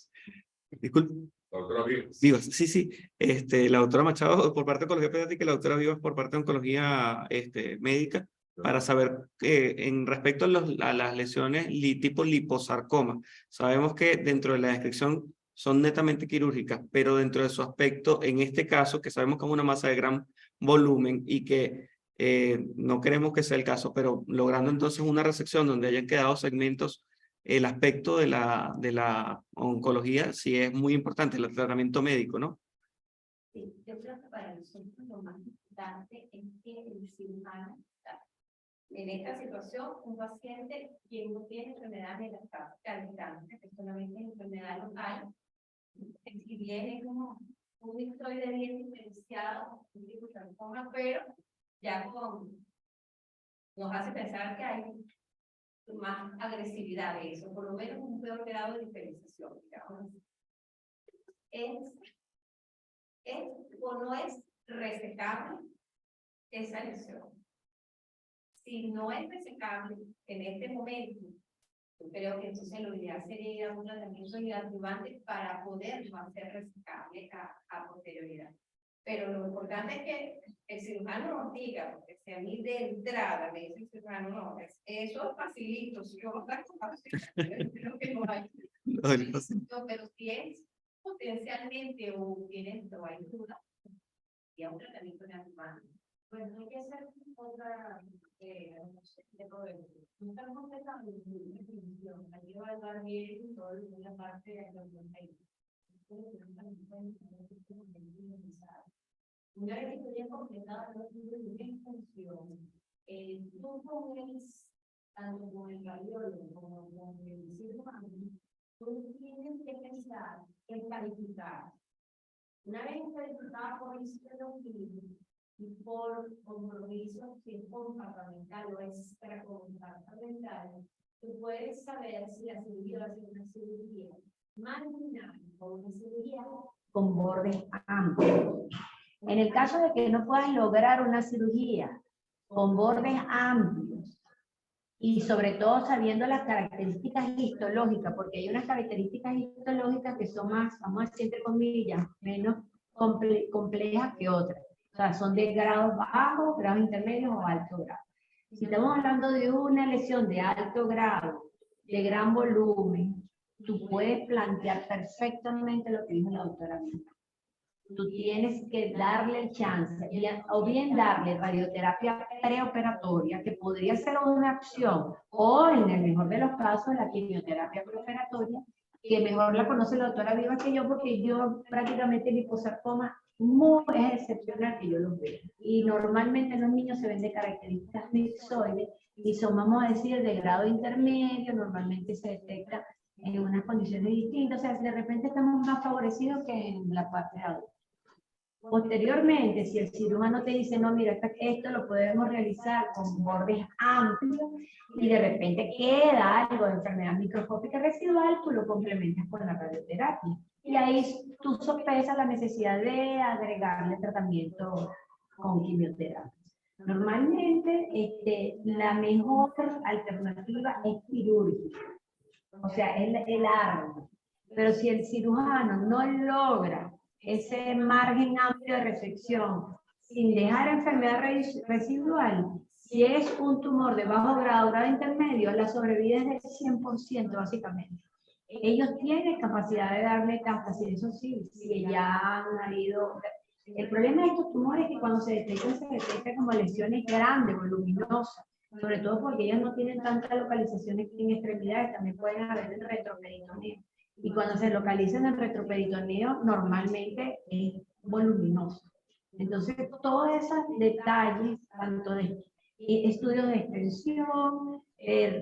S2: Disculpe.
S1: La doctora Vivas.
S2: Vivas, sí. La doctora Machado por parte de oncología pediátrica y la doctora Vivas por parte de oncología médica, para saber en respecto a las lesiones tipo liposarcoma. Sabemos que dentro de la descripción son netamente quirúrgicas, pero dentro de su aspecto, en este caso, que sabemos que es una masa de gran volumen y que no queremos que sea el caso, pero logrando entonces una resección donde hayan quedado segmentos, el aspecto de la oncología sí es muy importante, el tratamiento médico, ¿no?
S10: Sí, yo creo que para nosotros lo más importante es que el cirujano, en esta situación, un paciente quien no tiene enfermedad metastásica de cáncer, que solamente es enfermedad local, si bien es un historia bien diferenciado, un tipo de sarcoma, pero ya nos hace pensar que hay más agresividad de eso, por lo menos un peor grado de diferenciación, digamos. ¿Es o no es resecable esa lesión? Si no es resecable en este momento, yo creo que entonces lo ideal sería ir a un tratamiento neoadyuvante para poderlo hacer resecable a posterioridad. Pero lo importante es que el cirujano nos diga, porque si a mí de entrada me dice el cirujano, no, eso es facilito, si yo creo que no hay. No, pero si es potencialmente o tiene, no hay duda, y a un tratamiento neoadyuvante. Bueno, hay que hacer otra no estamos completando la definición, hay que evaluar bien todo la parte de los una vez que tú hayas completado los libros de extensión, tú pones, tanto con el radiólogo como con el cirujano, tú tienes que pensar en calificar. Una vez calificada por el psicología y por compromiso si es comportamental o extracomportamental, tú puedes saber si la cirugía va a ser una cirugía marginal o una cirugía con bordes amplios. En el caso de que no puedas lograr una cirugía con bordes amplios y sobre todo sabiendo las características histológicas, porque hay unas características histológicas que son más, vamos a decir entre comillas, menos complejas que otras. O sea, son de grados bajos, grados intermedios o alto grado. Si estamos hablando de una lesión de alto grado, de gran volumen, tú puedes plantear perfectamente lo que dijo la doctora Mina. Tú tienes que darle el chance, o bien darle radioterapia preoperatoria, que podría ser una opción, o en el mejor de los casos, la quimioterapia preoperatoria, que mejor la conoce la doctora Viva que yo, porque yo prácticamente liposarcoma muy es excepcional que yo los veo. Y normalmente en los niños se ven de características mixoides, y son, vamos a decir, de grado intermedio, normalmente se detecta en unas condiciones distintas, o sea, de repente estamos más favorecidos que en la parte adulta. Posteriormente, si el cirujano te dice, no, mira, esto lo podemos realizar con bordes amplios y de repente queda algo de enfermedad microscópica residual, tú lo complementas con la radioterapia. Y ahí tú sopesas la necesidad de agregarle tratamiento con quimioterapia. Normalmente, la mejor alternativa es quirúrgica, o sea, es el arma. Pero si el cirujano no logra ese margen amplio de resección sin dejar enfermedad residual, si es un tumor de bajo grado, grado intermedio, la sobrevida es del 100% básicamente. Ellos tienen capacidad de dar metástasis, eso sí, si ya han habido. El problema de estos tumores es que cuando se detecta como lesiones grandes, voluminosas, sobre todo porque ellos no tienen tantas localizaciones en extremidades, también pueden haber en retroperitoneo. Y cuando se localizan en el retroperitoneo, normalmente es voluminoso. Entonces, todos esos detalles, tanto de estudios de extensión,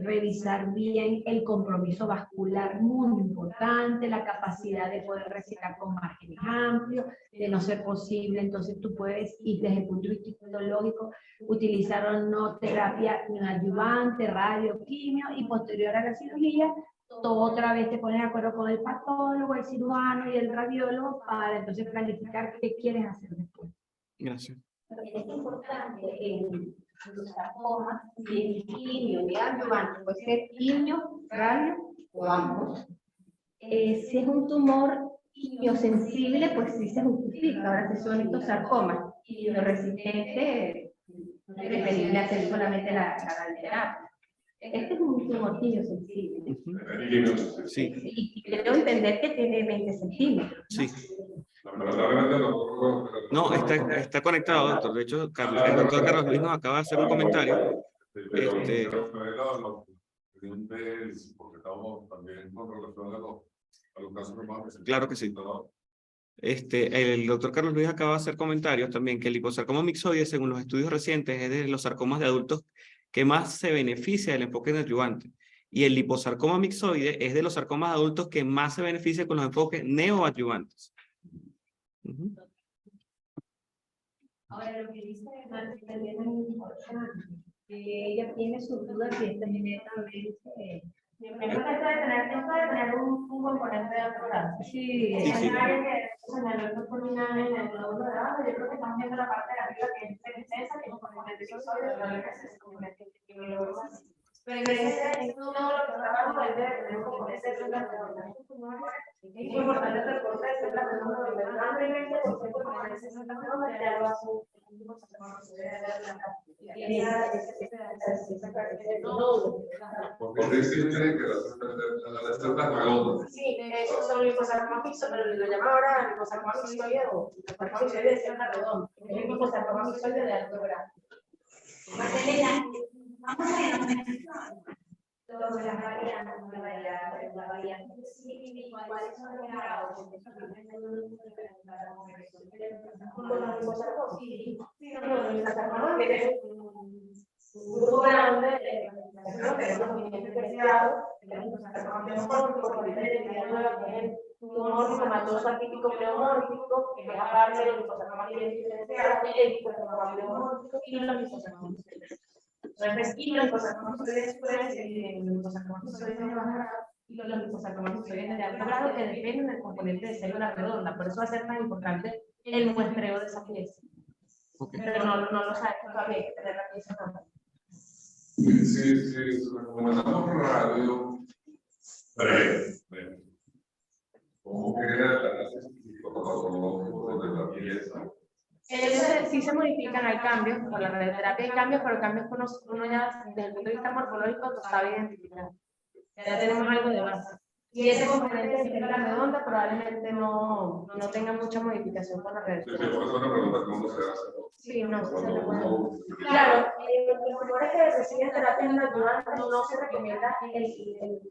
S10: revisar bien el compromiso vascular, muy importante, la capacidad de poder recitar con márgenes amplios, de no ser posible, entonces tú puedes, y desde el punto de vista histológico, utilizar o no terapia adyuvante, radio, quimio, y posterior a la cirugía, otra vez te pones de acuerdo con el patólogo, el cirujano y el radiólogo para entonces planificar qué quieres hacer después.
S2: Gracias.
S10: Es importante los sarcomas, si es quimio, de adyuvante, puede ser quimio, radio o ambos. Si es un tumor quimiosensible, pues sí se justifica. Ahora, si son estos sarcomas quimioresistentes, preferible hacer solamente la radioterapia. Este es un tumor quimiosensible.
S2: Sí.
S10: Y quiero entender que tiene 20 centímetros.
S2: Sí. No, está conectado, doctor. De hecho, el doctor Carlos Luis nos acaba de hacer un comentario.
S1: Porque estamos también con relación a los casos más.
S2: Claro que sí. El doctor Carlos Luis acaba de hacer comentarios también que el liposarcoma mixoide, según los estudios recientes, es de los sarcomas de adultos que más se beneficia del enfoque neoadyuvante. Y el liposarcoma mixoide es de los sarcomas de adultos que más se beneficia con los enfoques neoadyuvantes.
S10: Ahora, lo que dice Nancy también es muy importante, que ella tiene sus dudas y esta inmediatamente. Tengo que tener un componente de otro lado. Sí, es un área que señaló el doctor Mina en el módulo de abajo. Yo creo que estamos viendo la parte de arriba que es extensa, que es un componente sexual, pero no es ese componente que lo vemos. Pero es todo lo que trabajo es de un componente de la es importante que el corte de la persona de verdad, porque con ese sentido ya lo hace
S1: Porque sí tiene que las celdas redondas.
S10: Sí, esos son liposarcomas fixos, pero lo llaman ahora liposarcomas mixoide o liposarcomas mixoide de celda redonda.
S6: el liposarcoma micoide de alto grado.
S10: Magdalena, vamos a ver sobre las variantes, la variante específica, cuáles son los grados.
S6: Con los liposarcomas, sí, los liposarcomas tienen un grupo grande de tenemos movimiento diferenciado, tenemos liposarcoma pleomórfico, ahorita en el nueva tienen tumor inflamatoso atípico pleomórfico, que es aparte de los liposarcomas diferenciados, el liposarcoma pleomórfico y los liposarcomas diferenciados. Entonces, y los liposarcomas pueden ser liposarcomas de bajo grado y los liposarcomas de alto grado que dependen del componente de célula redonda. Por eso va a ser tan importante el muestreo de esa pieza. Pero no lo sabes todavía, hay que tener la pieza normal.
S1: Sí, recomendamos radio breve. ¿Cómo queda el análisis psicofarmacológico de la pieza?
S6: Sí se modifican, hay cambios, por la radioterapia hay cambios, pero cambios que uno ya desde el punto de vista morfológico lo sabe identificar. Ya tenemos algo de base. Y ese componente de célula redonda probablemente no tenga mucha modificación con la radioterapia.
S1: Sí, por eso la pregunta, ¿cómo se hace?
S6: Sí, no se puede. Claro, los tumores que reciben terapia en ayuda no se recomienda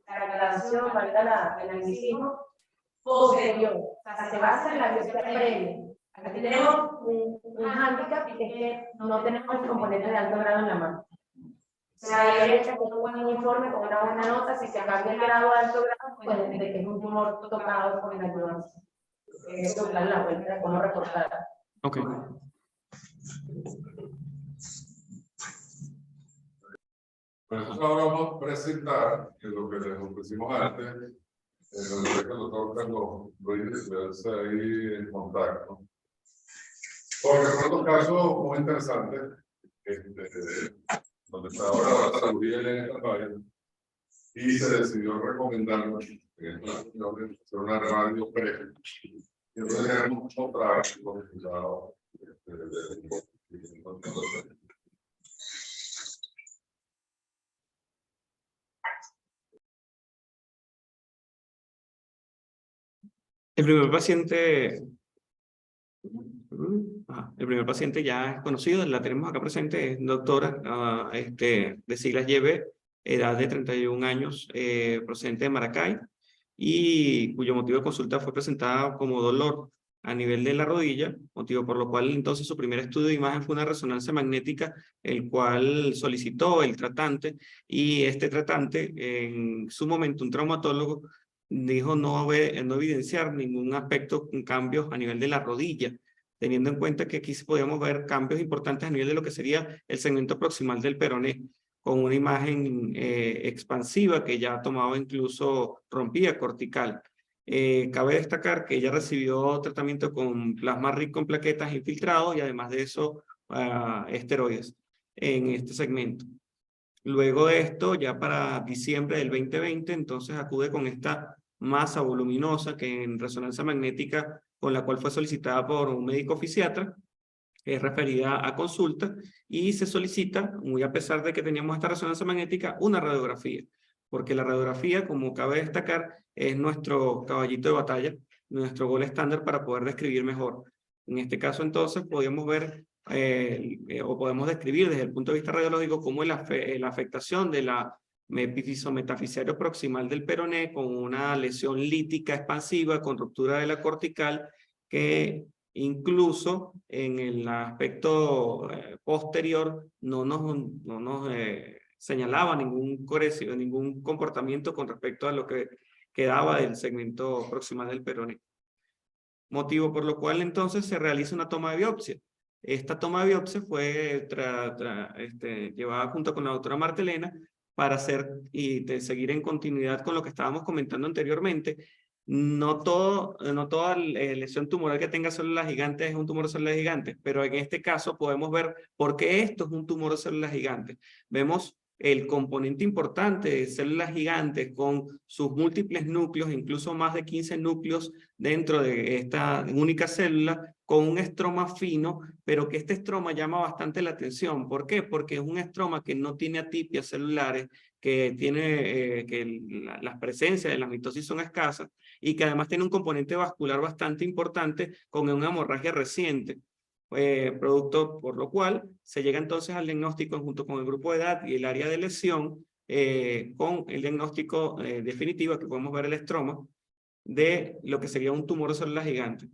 S6: la grabación, valga el anglicismo, posterior. O sea, se basa en la biopsia previa. Aquí tenemos un hándicap que es que no tenemos el componente de alto grado en la mano. O sea, hay hecho con un buen informe, con una buena nota, si se cambia el grado a alto grado, pues de que es un tumor tocado con la ayuda. Eso es la vuelta de cómo reportar.
S2: Ok.
S1: Pues ahora vamos a presentar lo que les ofrecimos antes, el doctor Carlos Ruiz, verse ahí en contacto. Porque son dos casos muy interesantes, donde está ahora la salud en esta área, y se decidió recomendarnos hacer una radio previa. Y entonces queremos mostrar los resultados
S2: El primer paciente ya es conocido, la tenemos acá presente, es doctora de siglas YB, edad de 31 años, procedente de Maracay, y cuyo motivo de consulta fue presentada como dolor a nivel de la rodilla, motivo por lo cual entonces su primer estudio de imagen fue una resonancia magnética, el cual solicitó el tratante, y este tratante, en su momento un traumatólogo, dijo no evidenciar ningún aspecto con cambios a nivel de la rodilla, teniendo en cuenta que aquí podíamos ver cambios importantes a nivel de lo que sería el segmento proximal del peroné, con una imagen expansiva que ya tomaba incluso rompía cortical. Cabe destacar que ella recibió tratamiento con plasma rico en plaquetas infiltrados y además de eso esteroides en este segmento. Luego de esto, ya para diciembre del 2020, entonces acude con esta masa voluminosa que en resonancia magnética, con la cual fue solicitada por un médico fisiatra, es referida a consulta, y se solicita, muy a pesar de que teníamos esta resonancia magnética, una radiografía, porque la radiografía, como cabe destacar, es nuestro caballito de batalla, nuestro gol estándar para poder describir mejor. En este caso, entonces, podemos ver o podemos describir desde el punto de vista radiológico cómo la afectación de la epífiso metafisiario proximal del peroné con una lesión lítica expansiva con ruptura de la cortical que incluso en el aspecto posterior no nos señalaba ningún comportamiento con respecto a lo que quedaba del segmento proximal del peroné. Motivo por lo cual entonces se realiza una toma de biopsia. Esta toma de biopsia fue llevada junto con la doctora Martelena para hacer y seguir en continuidad con lo que estábamos comentando anteriormente. No toda lesión tumoral que tenga células gigantes es un tumor de células gigantes, pero en este caso podemos ver por qué esto es un tumor de células gigantes. Vemos el componente importante de células gigantes con sus múltiples núcleos, incluso más de 15 núcleos dentro de esta única célula, con un estroma fino, pero que este estroma llama bastante la atención. ¿Por qué? Porque es un estroma que no tiene atipias celulares, que tiene las presencias de la mitosis son escasas y que además tiene un componente vascular bastante importante con una hemorragia reciente. producto por lo cual se llega entonces al diagnóstico junto con el grupo de edad y el área de lesión, con el diagnóstico definitivo, que podemos ver el estroma, de lo que sería un tumor de célula gigante.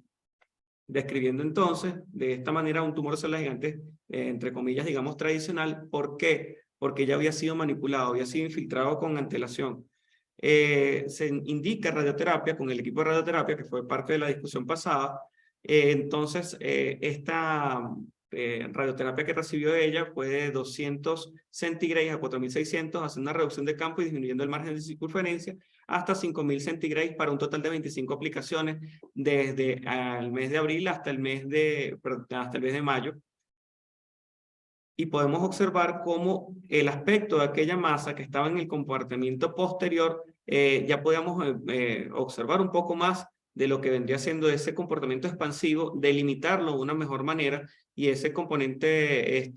S2: Describiendo entonces de esta manera un tumor de células gigantes, entre comillas, digamos, tradicional. ¿Por qué? Porque ya había sido manipulado, había sido infiltrado con antelación. Se indica radioterapia con el equipo de radioterapia, que fue parte de la discusión pasada. Entonces, esta radioterapia que recibió ella fue de 200 centigrados a 4600, haciendo una reducción de campo y disminuyendo el margen de circunferencia hasta 5000 centigrados para un total de 25 aplicaciones desde el mes de abril hasta el mes de mayo. Y podemos observar cómo el aspecto de aquella masa que estaba en el compartimiento posterior, ya podíamos observar un poco más de lo que vendría siendo ese comportamiento expansivo, delimitarlo de una mejor manera, y ese componente,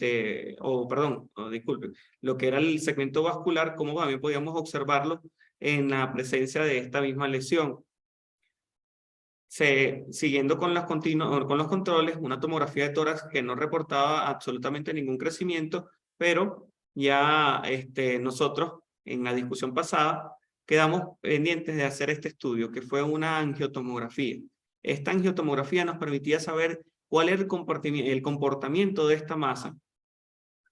S2: disculpen, lo que era el segmento vascular, como también podíamos observarlo en la presencia de esta misma lesión. Siguiendo con los controles, una tomografía de tórax que no reportaba absolutamente ningún crecimiento, pero ya nosotros en la discusión pasada quedamos pendientes de hacer este estudio, que fue una angiotomografía. Esta angiotomografía nos permitía saber cuál era el comportamiento de esta masa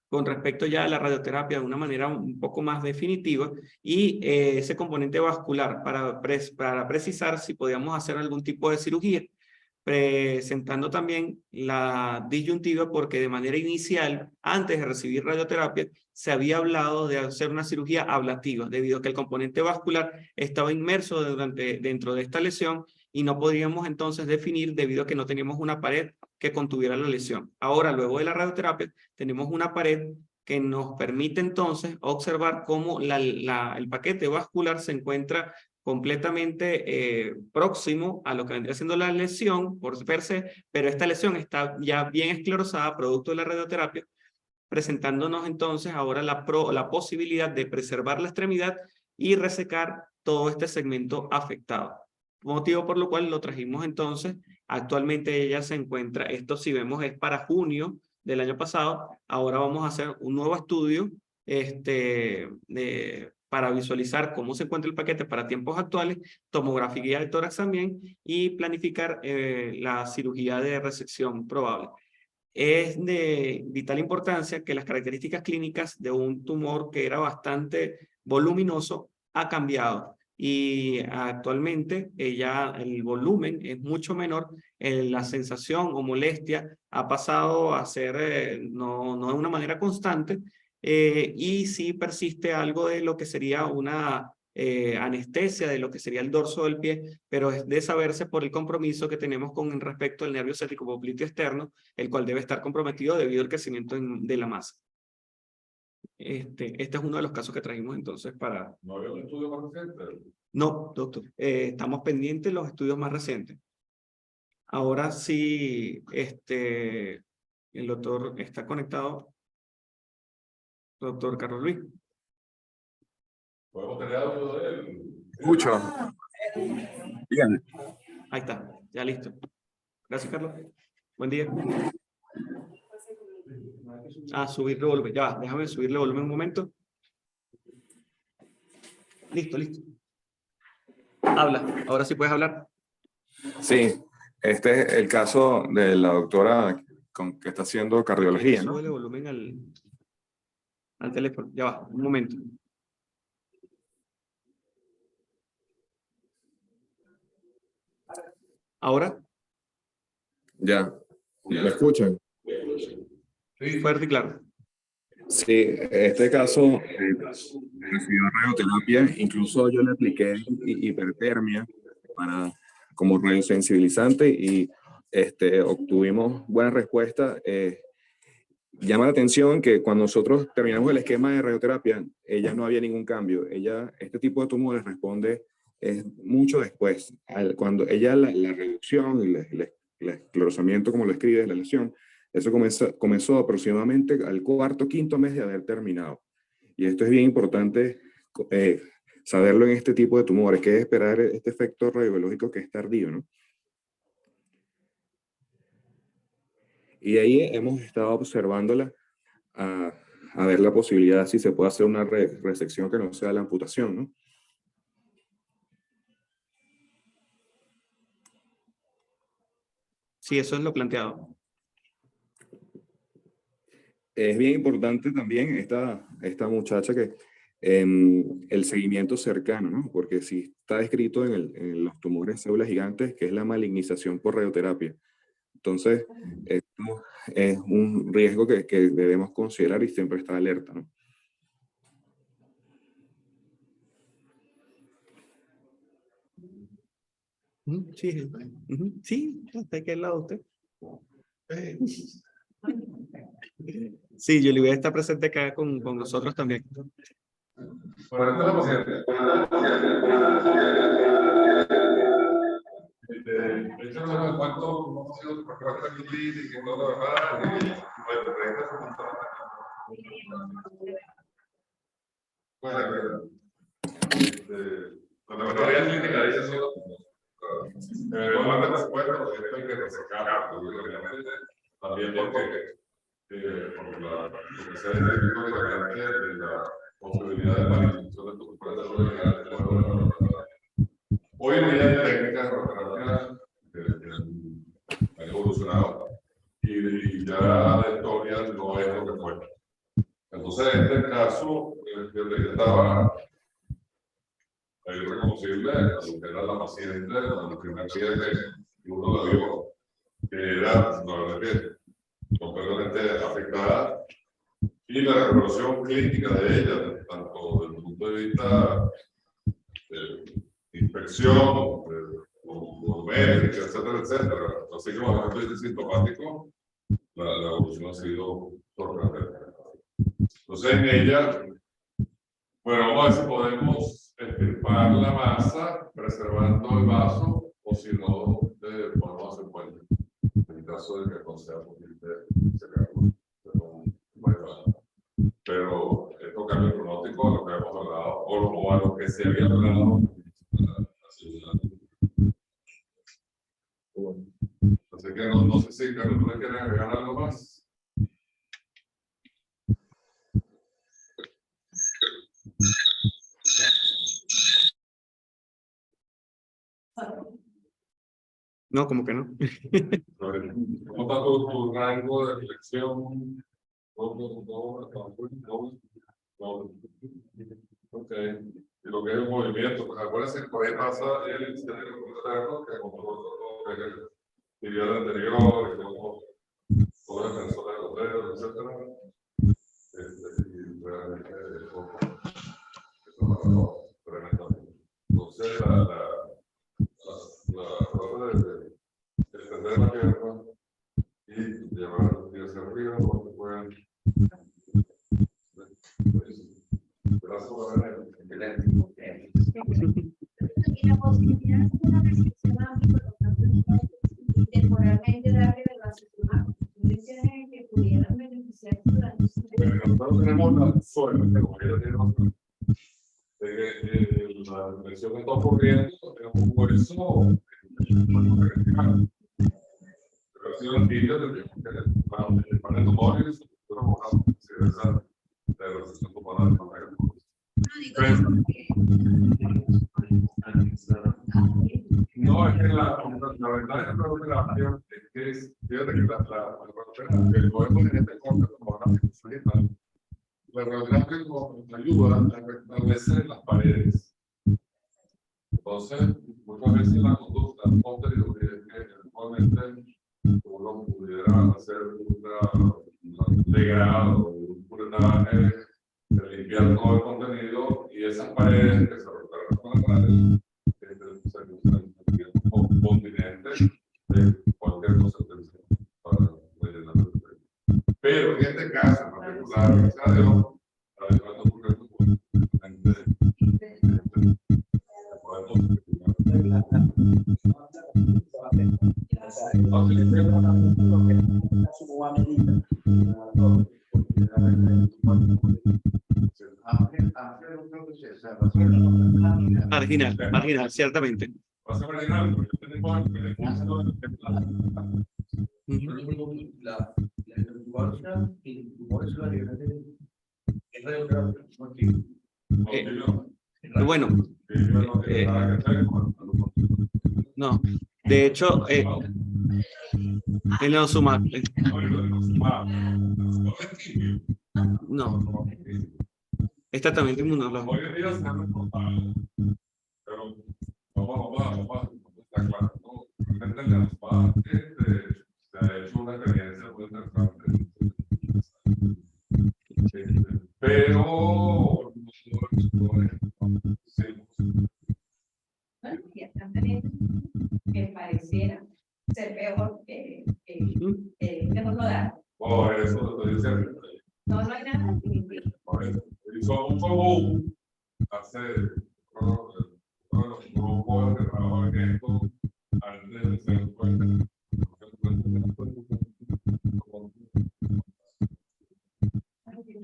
S2: con respecto ya a la radioterapia de una manera un poco más definitiva, y ese componente vascular para precisar si podíamos hacer algún tipo de cirugía, presentando también la disyuntiva, porque de manera inicial, antes de recibir radioterapia, se había hablado de hacer una cirugía ablativa, debido a que el componente vascular estaba inmerso dentro de esta lesión, y no podríamos entonces definir debido a que no teníamos una pared que contuviera la lesión. Ahora, luego de la radioterapia, tenemos una pared que nos permite entonces observar cómo el paquete vascular se encuentra completamente próximo a lo que vendría siendo la lesión por per se, pero esta lesión está ya bien esclerosada producto de la radioterapia, presentándonos entonces ahora la posibilidad de preservar la extremidad y resecar todo este segmento afectado. Motivo por lo cual lo trajimos entonces. Actualmente ella se encuentra, esto si vemos es para junio del año pasado. Ahora vamos a hacer un nuevo estudio para visualizar cómo se encuentra el paquete para tiempos actuales, tomografía del tórax también, y planificar la cirugía de resección probable. Es de vital importancia que las características clínicas de un tumor que era bastante voluminoso ha cambiado, y actualmente el volumen es mucho menor, la sensación o molestia ha pasado a ser no de una manera constante, y sí persiste algo de lo que sería una anestesia de lo que sería el dorso del pie, pero es de saberse por el compromiso que tenemos con respecto al nervio ciático popliteo externo, el cual debe estar comprometido debido al crecimiento de la masa. Este es uno de los casos que trajimos entonces para...
S1: ¿No había un estudio más reciente?
S2: No, doctor, estamos pendientes de los estudios más recientes. Ahora sí, el doctor está conectado. Doctor Carlos Luis.
S1: ¿Podemos tener audio de él?
S13: Escucho. Bien.
S2: Ahí está, ya listo. Gracias, Carlos. Buen día. Subirle volumen. Ya va, déjame subirle volumen un momento. Listo. Habla, ahora sí puedes hablar.
S13: Sí, este es el caso de la doctora que está haciendo cardiología, ¿no?
S2: Súbele volumen al teléfono. Ya va, un momento. ¿Ahora?
S13: Ya. ¿Me escuchan?
S2: Sí. Fuerte y claro.
S13: Sí, este caso recibió radioterapia, incluso yo le apliqué hipertermia como radiosensibilizante y obtuvimos buena respuesta. Llama la atención que cuando nosotros terminamos el esquema de radioterapia, ella no había ningún cambio. Este tipo de tumores responde mucho después. Cuando ella la reducción y el esclerosamiento, como lo escribe, la lesión, eso comenzó aproximadamente al cuarto, quinto mes de haber terminado. Y esto es bien importante saberlo en este tipo de tumores, que es esperar este efecto radiobiológico que es tardío, ¿no? Y ahí hemos estado observándola a ver la posibilidad si se puede hacer una resección que no sea la amputación, ¿no?
S2: Sí, eso es lo planteado.
S13: Es bien importante también esta muchacha que el seguimiento cercano, ¿no? Porque si está descrito en los tumores de células gigantes, que es la malignización por radioterapia. Entonces, esto es un riesgo que debemos considerar y siempre estar alerta, ¿no?
S2: Sí, sí, está aquí al lado de usted. Sí, Yolibé está presente acá con nosotros también.
S1: Bueno, esta es la paciente. De hecho, no me cuento cómo ha sido tu respuesta clínica y todo lo demás. Bueno, la teoría clínica dice eso. Eventualmente, por supuesto, esto hay que resecar, obviamente, también porque lo que se ha descrito claramente de la posibilidad de malignización de tu cuerpo. Hoy en día hay técnicas de radioterapia que han evolucionado y ya la historia no es lo que fue. Entonces, en este caso, que estaba ahí reconocible a lo que era la paciente, la primer día que uno la vio, que era, la verdad, que completamente afectada, y la recuperación clínica de ella, tanto desde el punto de vista de infección, médica, etcétera, etcétera, así como desde el punto de vista sintomático, la evolución ha sido sorprendente. Entonces, en ella, bueno, vamos a ver si podemos extirpar la masa preservando el vaso, o si no, podemos hacer puente. En el caso de que no sea posible sacarlo. Pero esto cambia el pronóstico a lo que hemos hablado, o a lo que se había hablado. Así que no sé si Carlos, ¿tú le quieres agregar algo más?
S2: No, como que no.
S1: ¿Cómo está tu rango de reflexión? Ok. Y lo que es el movimiento, pues acuérdense que por ahí pasa el sistema externo que controla todo lo que vivió el anterior, y como todo el tensor de los dedos, etcétera. Y realmente eso tremendamente. Entonces, la cosa de extender la pierna y llevar los pies hacia arriba, donde puedan. Gracias por venir.
S10: Y la posibilidad de una restricción temporalmente darle de las condiciones que pudieran beneficiar durante su vida.
S1: Nosotros tenemos la suerte, como ella tiene razón, de que la infección que está ocurriendo es un hueso pero si los niños tendríamos que el panel tumores, nosotros mojamos esa de la recesión tumoral. No, es que la verdad es que fíjate que el gobierno de este corte la realidad es que nos ayuda a restablecer las paredes. Entonces, muchas veces la conducta posterior es que eventualmente uno pudiera hacer un degrado, un puretaje, de limpiar todo el contenido y esas paredes que se recuperaron con la pared se usan como continente de cualquier cosa para rellenar el terreno. Pero en este caso en particular, gracias a Dios, la demanda ocurre muy
S2: Marginal, ciertamente.
S1: Va a ser marginal, porque tenemos
S4: La estructura y tumores cerebrales es radioterapia, no aquí.
S2: Bueno, no, de hecho, el Osuma, no, es tratamiento inmunológico.
S1: Hoy en día se han reportado, pero vamos, está claro, ¿no? Realmente en la SPA, se ha hecho una experiencia muy interesante. Pero
S10: Bueno, y están teniendo que pareciera ser peor que mejor no dar.
S1: por eso lo estoy diciendo.
S10: No, no hay nada.
S1: Por eso. Hizo mucho boom hace uno de los grupos que trabajan en esto antes de ser fuerte.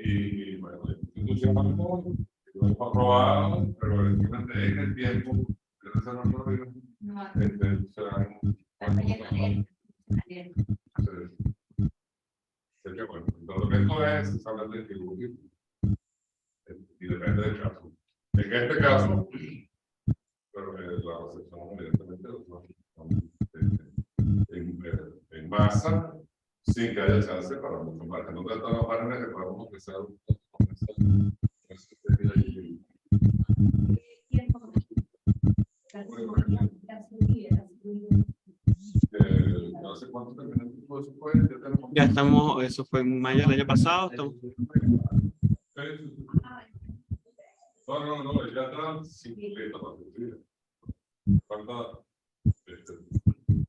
S1: Y bueno, entusiasmo, lo hemos aprobado, pero evidentemente en el tiempo de desarrollo será lo que esto es hablar de distribuir y depende del caso. En este caso, pero la recepción evidentemente en masa, sin que haya chance para mucho más. En donde están los paneles que podemos ofrecer no sé cuánto terminó eso fue,
S2: Ya estamos, eso fue en mayo del año pasado. Estamos...
S1: No, ya está sin completa para falta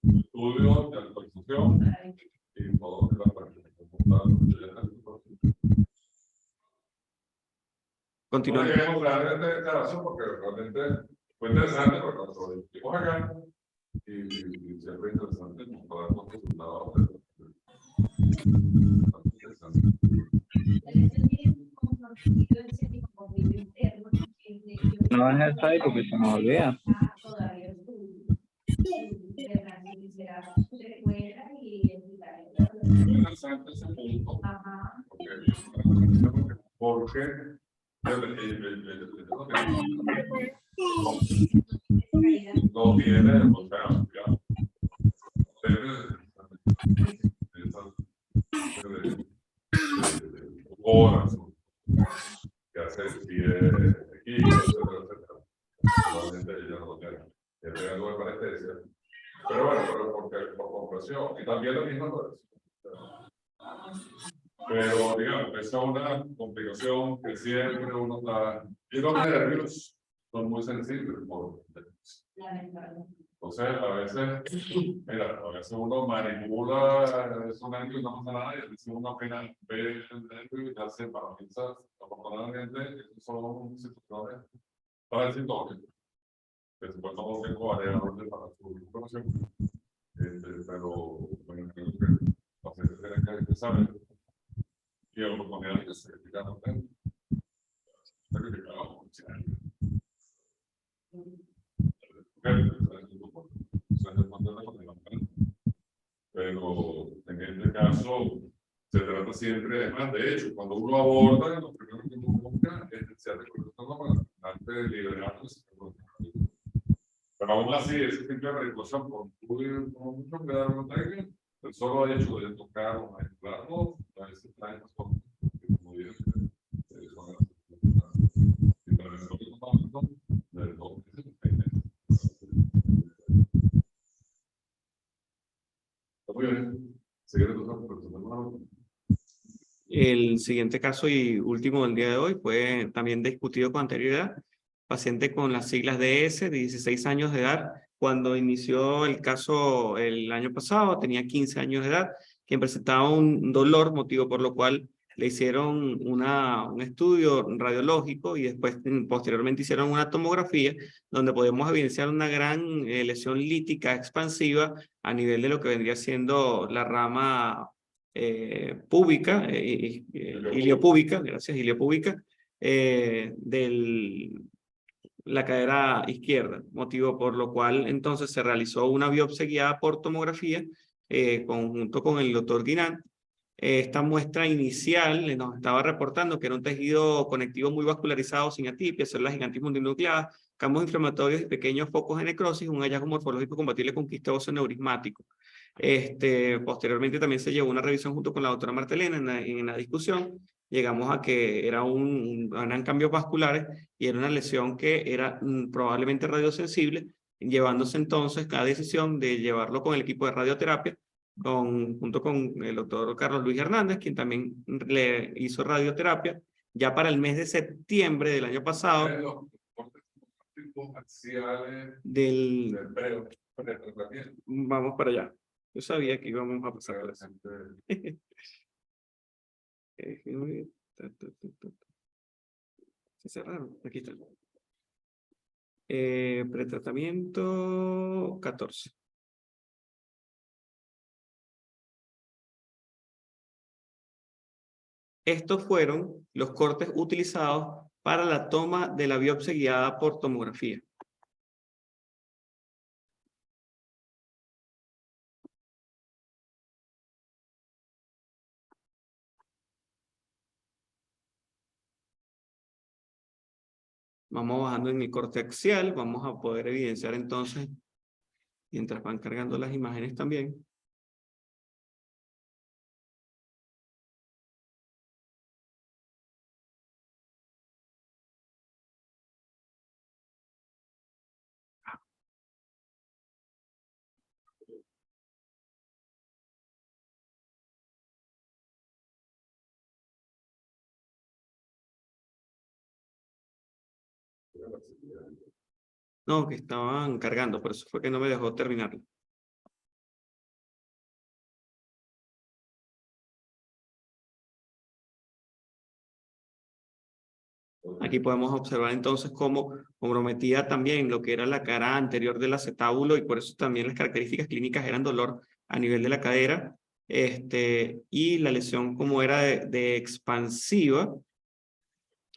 S1: estudio de actualización y todo la
S2: Continuamos.
S1: No queremos traer esta declaración porque realmente fue interesante porque nosotros discutimos acá y siempre es interesante mostrar los resultados de
S14: No es necesario porque se nos olvida.
S1: Interesante ese punto. Porque no tiene, o sea, horas que hacer si es equipo, etcétera. Normalmente ella no lo tiene. Tiene algo de parestesia. Pero bueno, porque por compresión y también la misma pero digamos, esa es una complicación que siempre uno está. Y los nervios son muy sensibles por entonces, a veces uno manipula esos nervios y no pasa nada, y a veces uno apenas ve el nervio y ya se paraliza. Afortunadamente, esas son situaciones transitorias. Que se puede tomar un tiempo variable para su información. Pero, bueno, creo que los pacientes tienen que saber. Y la oportunidad que se certificaron pero en este caso se trata siempre de más. De hecho, cuando uno aborda, lo primero que uno busca es desear de colección antes de liberarse. Pero aún así, ese tipo de regulación, por mucho que dar una técnica, el solo hecho de tocar o mezclarlo, a veces trae más cosas. Como dije, muy bien.
S2: El siguiente caso y último del día de hoy fue también discutido con anterioridad. Paciente con las siglas DS, de 16 años de edad. Cuando inició el caso el año pasado, tenía 15 años de edad, quien presentaba un dolor, motivo por lo cual le hicieron un estudio radiológico y después posteriormente hicieron una tomografía donde podemos evidenciar una gran lesión lítica expansiva a nivel de lo que vendría siendo la rama púbica, iliopúbica, gracias, iliopúbica, la cadera izquierda, motivo por lo cual entonces se realizó una biopsia guiada por tomografía conjunto con el doctor Guinán. Esta muestra inicial nos estaba reportando que era un tejido conectivo muy vascularizado sin atipia, células gigantes multinucleadas, campos inflamatorios y pequeños focos de necrosis, un hallazgo morfológico compatible con quiste óseo neurismático. Posteriormente también se llevó una revisión junto con la doctora Martelena en la discusión. Llegamos a que eran cambios vasculares y era una lesión que era probablemente radiosensible, llevándose entonces cada decisión de llevarlo con el equipo de radioterapia, junto con el doctor Carlos Luis Hernández, quien también le hizo radioterapia, ya para el mes de septiembre del año pasado. Vamos para allá. Yo sabía que íbamos a pasar a eso. Se cerraron. Aquí está. Pretratamiento 14. Estos fueron los cortes utilizados para la toma de la biopsia guiada por tomografía. Vamos bajando en el corte axial, vamos a poder evidenciar entonces, mientras van cargando las imágenes también. No, que estaban cargando, por eso fue que no me dejó terminarlo. Aquí podemos observar entonces cómo comprometía también lo que era la cara anterior del acetábulo y por eso también las características clínicas eran dolor a nivel de la cadera. Y la lesión como era de expansiva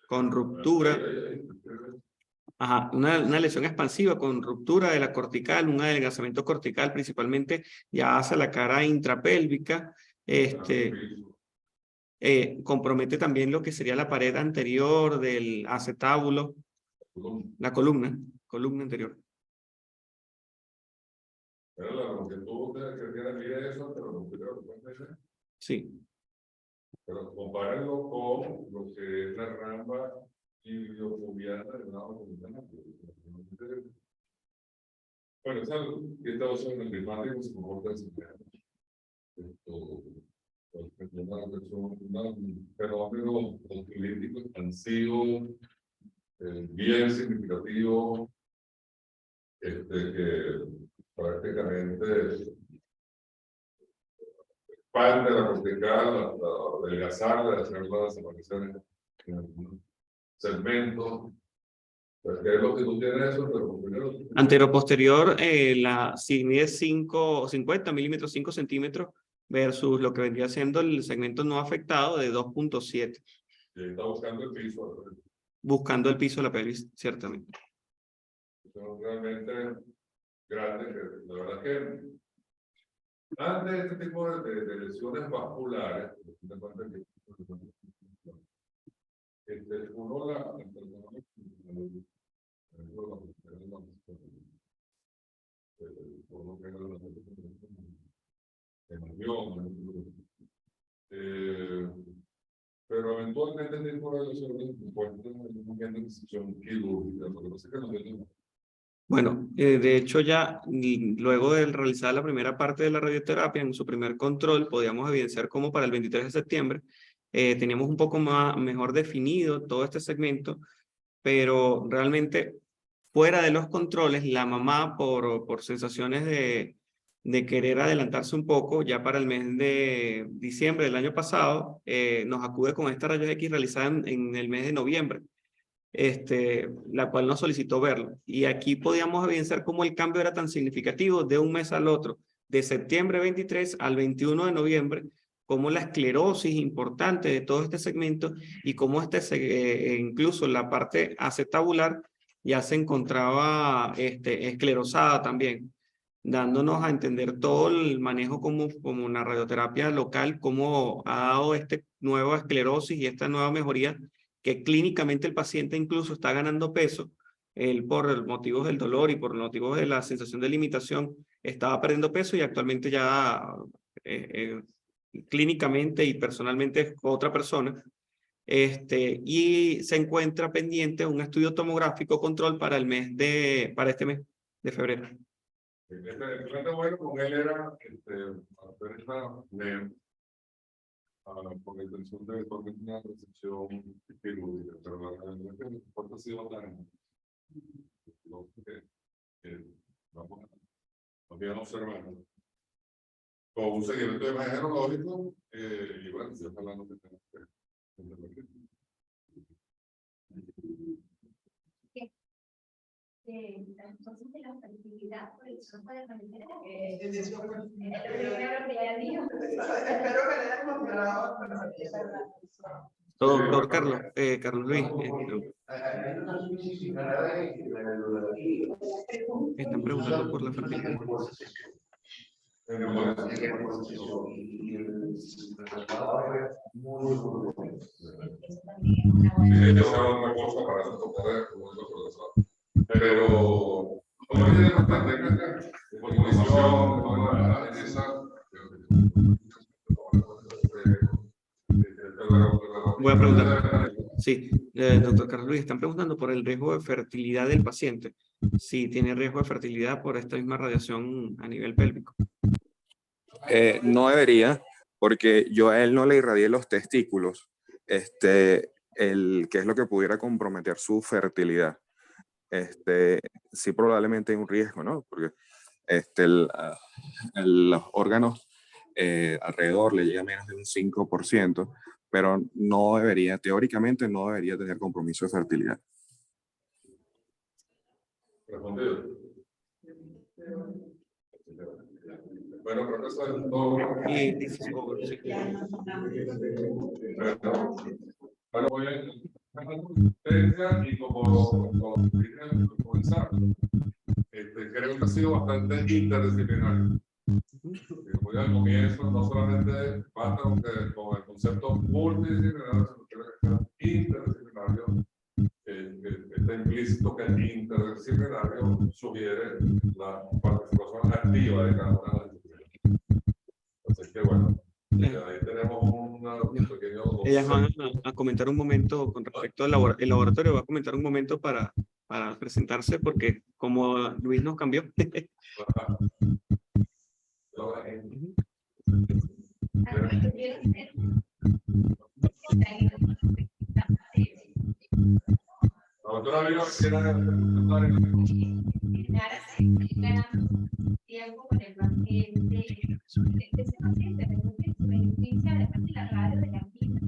S2: con ruptura. Ajá, una lesión expansiva con ruptura de la cortical, un adelgazamiento cortical principalmente ya hacia la cara intrapélvica. Compromete también lo que sería la pared anterior del acetábulo, la columna anterior. Sí.
S1: Pero compárenlo con lo que es la ramba iliofobiana de una comunidad. Bueno, es algo que está usando en el climático, se comporta de un fenómeno político expansivo, bien significativo, que prácticamente expande la cortical hasta adelgazarla, hacerla desaparecer en algunos segmentos. ¿Qué es lo que tú tienes eso?
S2: Antero-posterior, si mide 50 milímetros, 5 centímetros, versus lo que vendría siendo el segmento no afectado de 2.7.
S1: Y está buscando el piso.
S2: Buscando el piso de la pelvis, ciertamente.
S1: Son realmente grandes. La verdad que antes de este tipo de lesiones vasculares, uno pero eventualmente este tipo de lesiones encuentran una decisión quirúrgica, lo que pasa es que no tenemos.
S2: Bueno, de hecho ya luego de realizar la primera parte de la radioterapia, en su primer control, podíamos evidenciar cómo para el 23 de septiembre teníamos un poco mejor definido todo este segmento, pero realmente fuera de los controles, la mamá por sensaciones de querer adelantarse un poco, ya para el mes de diciembre del año pasado, nos acude con esta rayos X realizada en el mes de noviembre. La cual nos solicitó verlo. Y aquí podíamos evidenciar cómo el cambio era tan significativo de un mes al otro, de septiembre 23 al 21 de noviembre, cómo la esclerosis importante de todo este segmento y cómo incluso la parte acetabular ya se encontraba esclerosada también. dándonos a entender todo el manejo como una radioterapia local, cómo ha dado esta nueva esclerosis y esta nueva mejoría, que clínicamente el paciente incluso está ganando peso, él por motivos del dolor y por motivos de la sensación de limitación estaba perdiendo peso y actualmente ya clínicamente y personalmente es otra persona. Y se encuentra pendiente un estudio tomográfico control para este mes de febrero.
S1: El plan bueno con él era hacer esta con la intención de eventualmente una recepción quirúrgica, pero realmente el transporte ha sido tan nos quedan observando con un seguimiento de imagen neurológico y bueno, ya está hablando que tenemos que
S10: entonces de la fertilidad por el sopa de familia.
S8: Espero que le hayas mostrado.
S2: Doctor Carlos, Carlos Luis, están preguntando por la fertilidad.
S1: Pero
S2: voy a preguntar. Sí, doctor Carlos Luis, están preguntando por el riesgo de fertilidad del paciente. Si tiene riesgo de fertilidad por esta misma radiación a nivel pélvico.
S13: No debería, porque yo a él no le irradié los testículos, que es lo que pudiera comprometer su fertilidad. Sí, probablemente hay un riesgo, ¿no? Porque los órganos alrededor le llega a menos de un 5%, pero no debería, teóricamente no debería tener compromiso de fertilidad.
S1: Respondido. Bueno, creo que eso es todo. Bueno, voy a y como comenzar, creo que ha sido bastante interdisciplinario. Como ya al comienzo, no solamente basta con el concepto multidisciplinario, sino que sea interdisciplinario. Está implícito que el interdisciplinario sugiere la participación activa de cada una de las disciplinas. Así que bueno, ahí tenemos un pequeño...
S2: Ellas van a comentar un momento con respecto al laboratorio, va a comentar un momento para presentarse, porque como Luis nos cambió.
S1: La doctora Vino
S10: tiempo con el paciente, ese paciente beneficia además de la radio de la vida,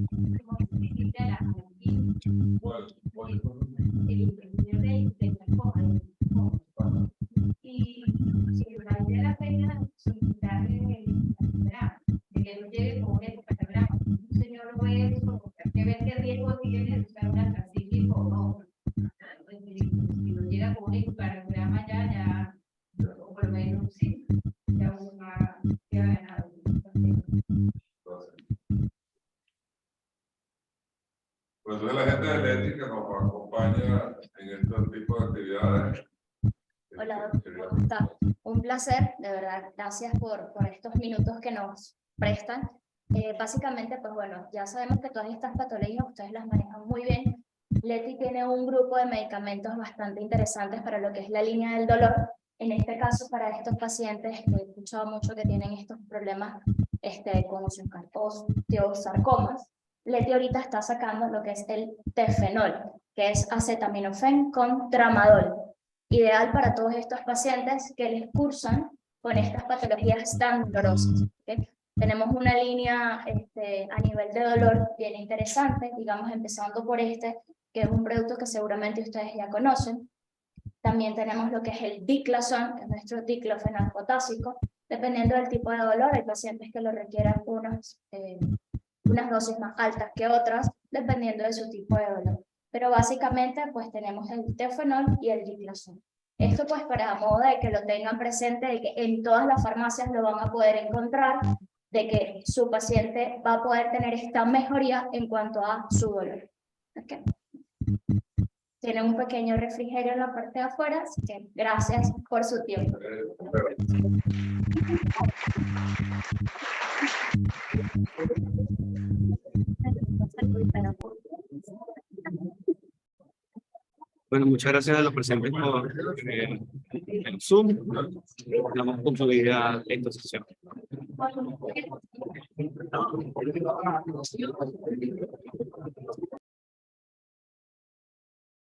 S10: como beneficia de la el interior de la coma. Y si vale la pena solicitarle el programa, de que no llegue con un ecocardograma. Un señor lo ve como que ve qué riesgo tiene de usar una transísmica o no. Si no llega con un ecocardograma ya o por lo menos sí, ya uno ha ganado.
S1: Pues entonces la gente de Leti que nos acompaña en este tipo de actividades.
S15: Hola, doctor, ¿cómo está? Un placer, de verdad, gracias por estos minutos que nos prestan. Básicamente, pues bueno, ya sabemos que todas estas patologías ustedes las manejan muy bien. Leti tiene un grupo de medicamentos bastante interesantes para lo que es la línea del dolor. En este caso, para estos pacientes, he escuchado mucho que tienen estos problemas con osteosarcomas. Leti ahorita está sacando lo que es el tefenol, que es acetaminofén con tramadol. Ideal para todos estos pacientes que les cursan con estas patologías tan dolorosas. ¿Okay? Tenemos una línea a nivel de dolor bien interesante, digamos empezando por que es un producto que seguramente ustedes ya conocen. También tenemos lo que es el diclazón, que es nuestro diclofenac potásico. Dependiendo del tipo de dolor, hay pacientes que lo requieran unas dosis más altas que otras, dependiendo de su tipo de dolor. Pero básicamente, pues tenemos el tefenol y el diclazón. Esto pues para modo de que lo tengan presente, de que en todas las farmacias lo van a poder encontrar, de que su paciente va a poder tener esta mejoría en cuanto a su dolor. ¿Okay? Tienen un pequeño refrigerio en la parte de afuera, así que gracias por su tiempo.
S2: Bueno, muchas gracias a los presentes por el Zoom. Damos concluida esta sesión.